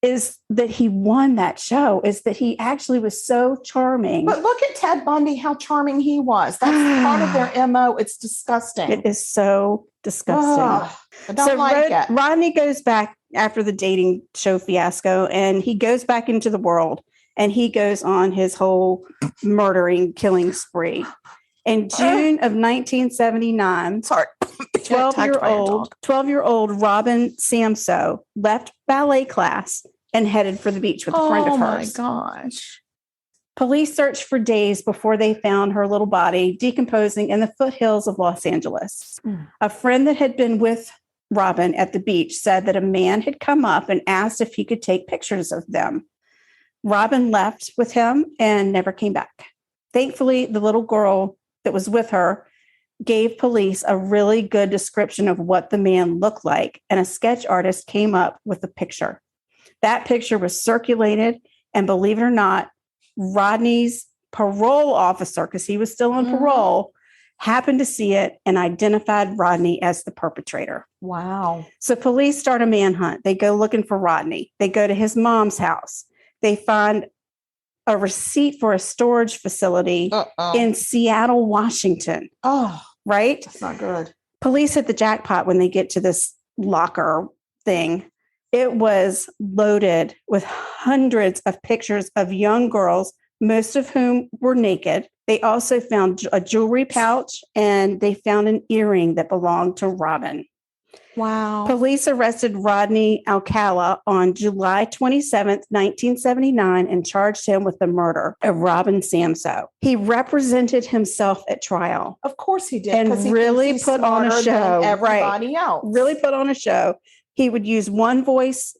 is that he won that show, is that he actually was so charming. But look at Ted Bundy, how charming he was. That's part of their MO. It's disgusting. It is so disgusting. I don't like it. Rodney goes back after the dating show fiasco, and he goes back into the world, and he goes on his whole killing spree. In June of 1979, 12-year-old Robin Samsoe left ballet class and headed for the beach with a friend of hers. Oh my gosh. Police searched for days before they found her little body decomposing in the foothills of Los Angeles. A friend that had been with Robin at the beach said that a man had come up and asked if he could take pictures of them. Robin left with him and never came back. Thankfully, the little girl that was with her gave police a really good description of what the man looked like, and a sketch artist came up with a picture. That picture was circulated, and believe it or not, Rodney's parole officer, because he was still on parole, happened to see it and identified Rodney as the perpetrator. Wow. So police start a manhunt. They go looking for Rodney. They go to his mom's house. They find a receipt for a storage facility in Seattle, Washington. Oh, right? That's not good. Police hit the jackpot when they get to this locker thing. It was loaded with hundreds of pictures of young girls, most of whom were naked. They also found a jewelry pouch, and they found an earring that belonged to Robin. Wow. Police arrested Rodney Acala on July 27th, 1979, and charged him with the murder of Robin Samsoe. He represented himself at trial. Of course he did. And really put on a show. Everybody else. Really put on a show. He would use one voice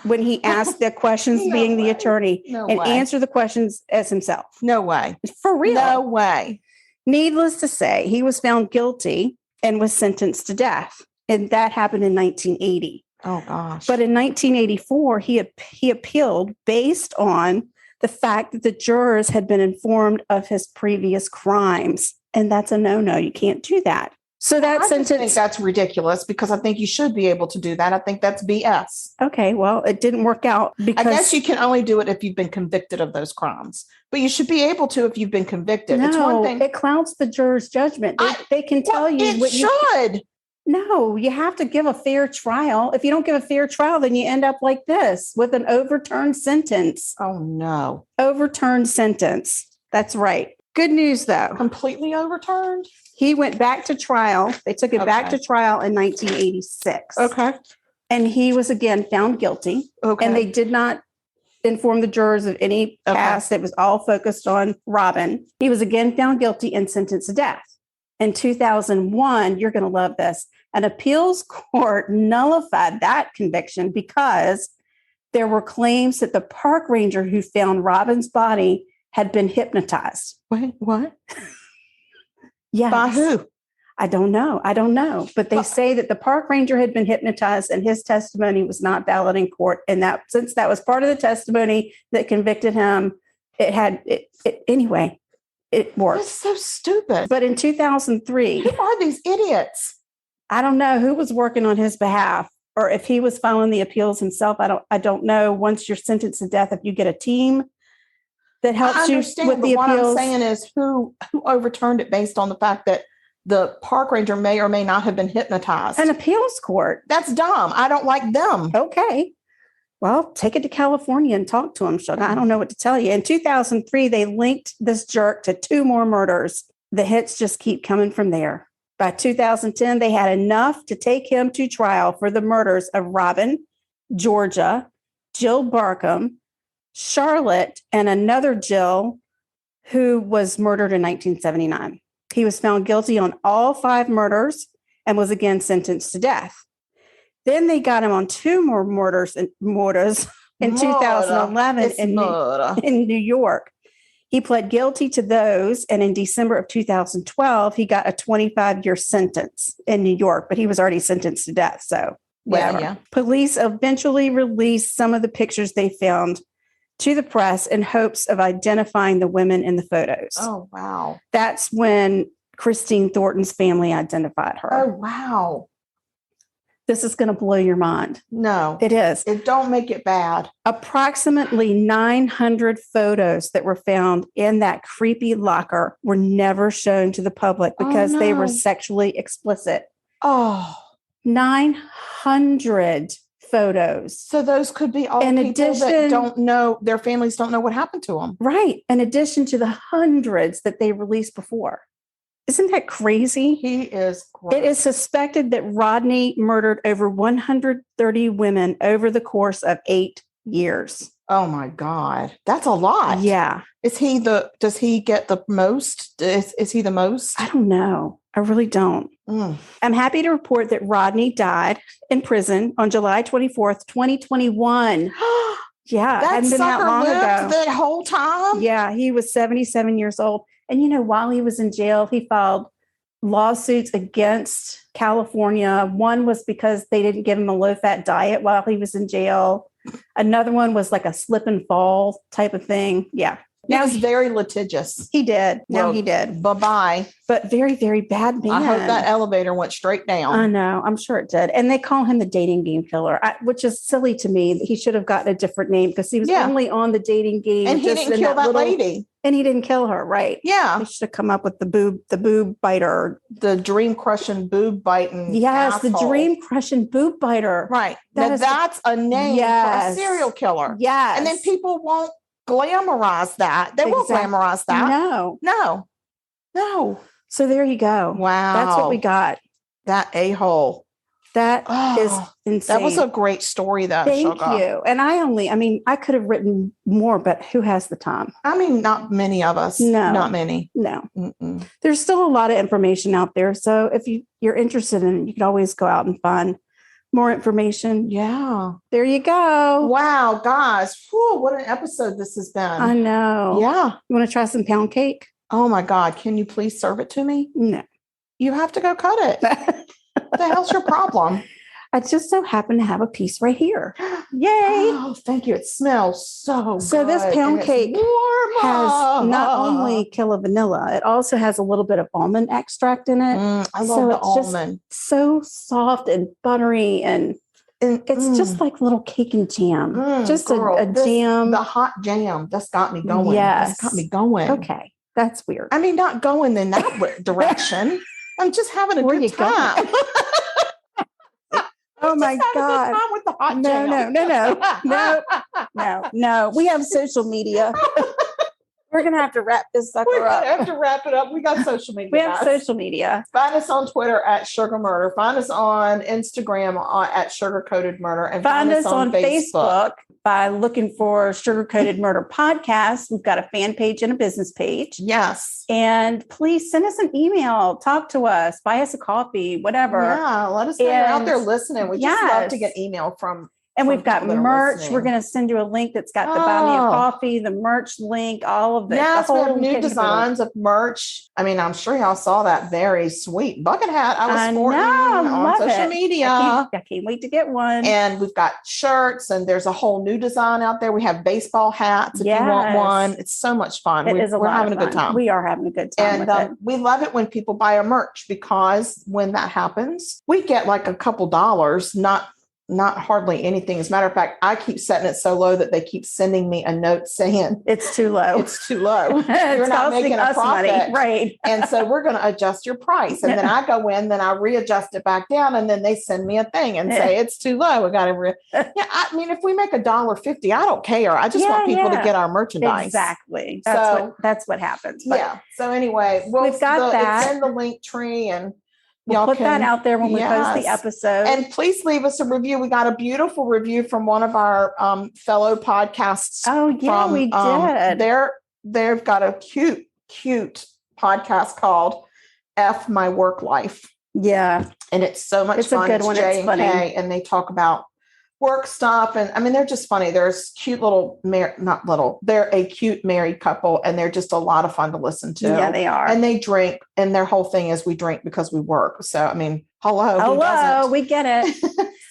when he asked the questions, being the attorney, and answer the questions as himself. No way. For real. No way. Needless to say, he was found guilty and was sentenced to death. And that happened in 1980. Oh, gosh. But in 1984, he appealed based on the fact that the jurors had been informed of his previous crimes. And that's a no-no. You can't do that. So that sentence... I think that's ridiculous, because I think you should be able to do that. I think that's BS. Okay, well, it didn't work out because... I guess you can only do it if you've been convicted of those crimes. But you should be able to if you've been convicted. No, it's one thing. It clouds the juror's judgment. They can tell you it what should. No, you have to give a fair trial. If you don't give a fair trial, then you end up like this with an overturned sentence. Oh, no. Overturned sentence. That's right. Good news, though. Completely overturned? He went back to trial. They took it back to trial in 1986. Okay. And he was again found guilty. Okay. And they did not inform the jurors of any past. It was all focused on Robin. He was again found guilty and sentenced to death. In 2001, you're going to love this, an appeals court nullified that conviction because there were claims that the park ranger who found Robin's body had been hypnotized. Wait, what? Yes. By who? I don't know. But they say that the park ranger had been hypnotized and his testimony was not valid in court. And that since that was part of the testimony that convicted him, anyway, it worked. That's so stupid. But in 2003, who are these idiots? I don't know who was working on his behalf or if he was filing the appeals himself. I don't know. Once you're sentenced to death, if you get a team that helps you with the what appeals. I'm saying is who overturned it based on the fact that the park ranger may or may not have been hypnotized. An appeals court. That's dumb. I don't like them. Okay. Well, take it to California and talk to him. So I don't know what to tell you. In 2003, they linked this jerk to 2 more murders. The hits just keep coming from there. By 2010, they had enough to take him to trial for the murders of Robin, Georgia, Jill Barkham, Charlotte, and another Jill who was murdered in 1979. He was found guilty on all 5 murders and was again sentenced to death. Then they got him on 2 more murders in 2011 in New York. He pled guilty to those, and in December of 2012, he got a 25-year sentence in New York, but he was already sentenced to death, so whatever. Yeah. Police eventually released some of the pictures they found to the press in hopes of identifying the women in the photos. Oh, wow. That's when Christine Thornton's family identified her. Oh, wow. This is going to blow your mind. No. It is. It don't make it bad. Approximately 900 photos that were found in that creepy locker were never shown to the public because they were sexually explicit. Oh. 900 photos. So those could be all people that don't know, their families don't know what happened to them. Right. In addition to the hundreds that they released before. Isn't that crazy? He is crazy. It is suspected that Rodney murdered over 130 women over the course of 8 years. Oh my God. That's a lot. Yeah. Does he get the most? Is he the most? I don't know. I really don't. I'm happy to report that Rodney died in prison on July 24th, 2021. Yeah. That hadn't been that sucker long lived ago. the whole time? Yeah. He was 77 years old. And, while he was in jail, he filed lawsuits against California. One was because they didn't give him a low-fat diet while he was in jail. Another one was like a slip and fall type of thing. Yeah. He was very litigious. He did. He did. Bye-bye. But very, very bad man. I hope that elevator went straight down. I know. I'm sure it did. And they call him the dating game killer, which is silly to me. He should have gotten a different name because he was only on the dating game. And he didn't kill that lady. And he didn't kill her, right? Yeah. He should have come up with the boob biter. The dream crushing boob biting. Yes, asshole. The dream crushing boob biter. Right. That's a name for a serial killer. Yes. And then people won't glamorize that. They won't glamorize that. No. So there you go. Wow. That's what we got. That a-hole. That is insane. That was a great story, though. Thank you. And I could have written more, but who has the time? Not many of us. No. Not many. No. Mm-mm. There's still a lot of information out there. So if you're interested in it, you can always go out and find more information. Yeah. There you go. Wow, guys. Whew, what an episode this has been. I know. Yeah. You want to try some pound cake? Oh my God. Can you please serve it to me? No. You have to go cut it. What the hell's your problem? I just so happen to have a piece right here. Yay. Oh, thank you. It smells so good. So this pound cake has not only killer vanilla, it also has a little bit of almond extract in it. I love the almond. So soft and buttery and it's just like little cake and jam. Just a jam. The hot jam. That's got me going. Yes. That's got me going. Okay. That's weird. Not going in that direction. I'm just having a good time. Oh my God. Time with the hot jam. No. We have social media. We're going to have to wrap this sucker up. We're going to have to wrap it up. We got social media. We have social media. Find us on Twitter at Sugar Murder. Find us on Instagram at Sugar Coated Murder. And find us on Facebook by looking for Sugar Coated Murder Podcast. We've got a fan page and a business page. Yes. And please send us an email, talk to us, buy us a coffee, whatever. Yeah, let us know you're out there listening. We just love to get email from And we've got people that are merch. listening. We're going to send you a link that's got the buy me a coffee, the merch link, all of it. Yes, we have new kit and designs of merch. I mean, I'm sure y'all saw that very sweet bucket hat I was sporting on social media. I can't wait to get one. And we've got shirts, and there's a whole new design out there. We have baseball hats if you want one. It's so much fun. We're having a good time. We are having a good time. And we love it when people buy our merch, because when that happens, we get like a couple dollars, not hardly anything. As a matter of fact, I keep setting it so low that they keep sending me a note saying it's too low. It's too low. You're not making a profit. Money. Right. And so we're going to adjust your price. And then I go in, then I readjust it back down, and then they send me a thing and say it's too low. We got to I mean, if we make $1.50, I don't care. I just want people to get our merchandise. Exactly. That's what happens. But yeah. So anyway, we've got that. It's in the link tree, and we'll put that out there when we post the episode. And please leave us a review. We got a beautiful review from one of our fellow podcasts. Oh, yeah, we did. They've got a cute podcast called F My Work Life. Yeah. And it's so much fun. It's a good one. It's funny. And they talk about work stuff. And I mean, they're just funny. There's cute they're a cute married couple, and they're just a lot of fun to listen to. Yeah, they are. And they drink, and their whole thing is we drink because we work. So, I mean, hello, we get it.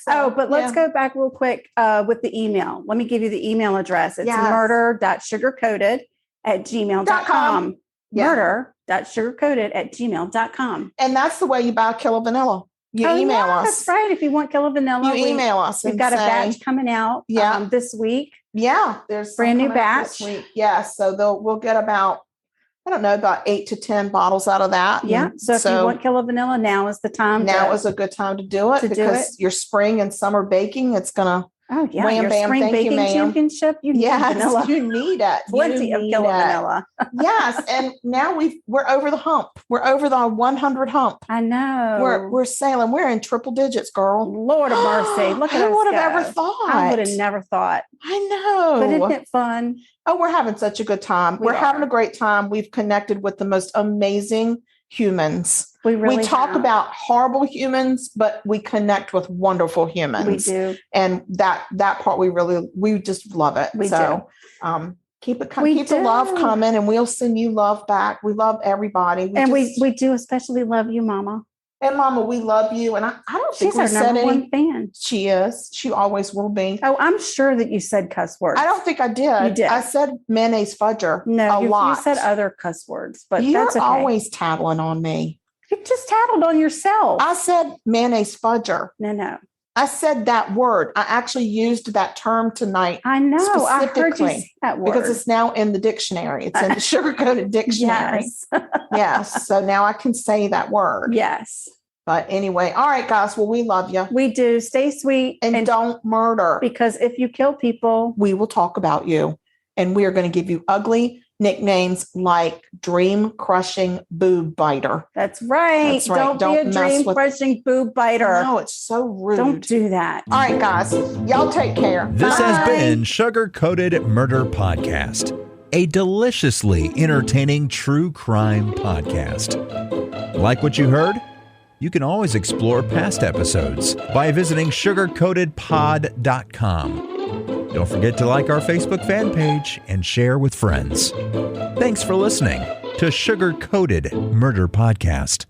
But let's go back real quick with the email. Let me give you the email address. It's murder.sugarcoated@gmail.com. Murder.sugarcoated@gmail.com. And that's the way you buy a kilo of vanilla. You email us. That's right. If you want kilo vanilla, you email us. We've got a batch coming out this week. Yeah, there's brand new batch. Yes, so we'll get about 8 to 10 bottles out of that. Yeah. So if you want kilo vanilla, now is the time. Now is a good time to do it because your spring and summer baking, it's gonna. Oh yeah, wham, your bam, spring thank baking you, ma'am. championship. You need vanilla. You need it. Plenty of kilo vanilla. Yes, and now we're over the hump. We're over the 100 hump. I know. We're sailing. We're in triple digits, girl. Lord of mercy! Look at us. Who would have ever thought? I would have never thought. I know. But isn't it fun? Oh, we're having such a good time. We're having a great time. We've connected with the most amazing humans. We talk about horrible humans, but we connect with wonderful humans. We do. And that part we just love it. We do. Keep the love coming, and we'll send you love back. We love everybody. We do especially love you, Mama. And Mama, we love you. And I don't think she's our number one fan. She is. She always will be. Oh, I'm sure that you said cuss words. I don't think I did. You did. I said mayonnaise fudger. No, a lot. You said other cuss words, but you're that's okay. always tattling on me. You just tattled on yourself. I said mayonnaise fudger. No. I said that word. I actually used that term tonight. I know. I heard you say that word. Because it's now in the dictionary. It's in the sugar-coated dictionary. Yes. Yes. So now I can say that word. Yes. But anyway, all right, guys. Well, we love you. We do. Stay sweet. And don't murder. Because if you kill people, we will talk about you. And we are going to give you ugly nicknames like dream crushing boob biter. That's right. Don't be a dream crushing boob biter. No, it's so rude. Don't do that. All right, guys. Y'all take care. This has been Sugar Coated Murder Podcast, a deliciously entertaining true crime podcast. Like what you heard? You can always explore past episodes by visiting sugarcoatedpod.com. Don't forget to like our Facebook fan page and share with friends. Thanks for listening to Sugar Coated Murder Podcast.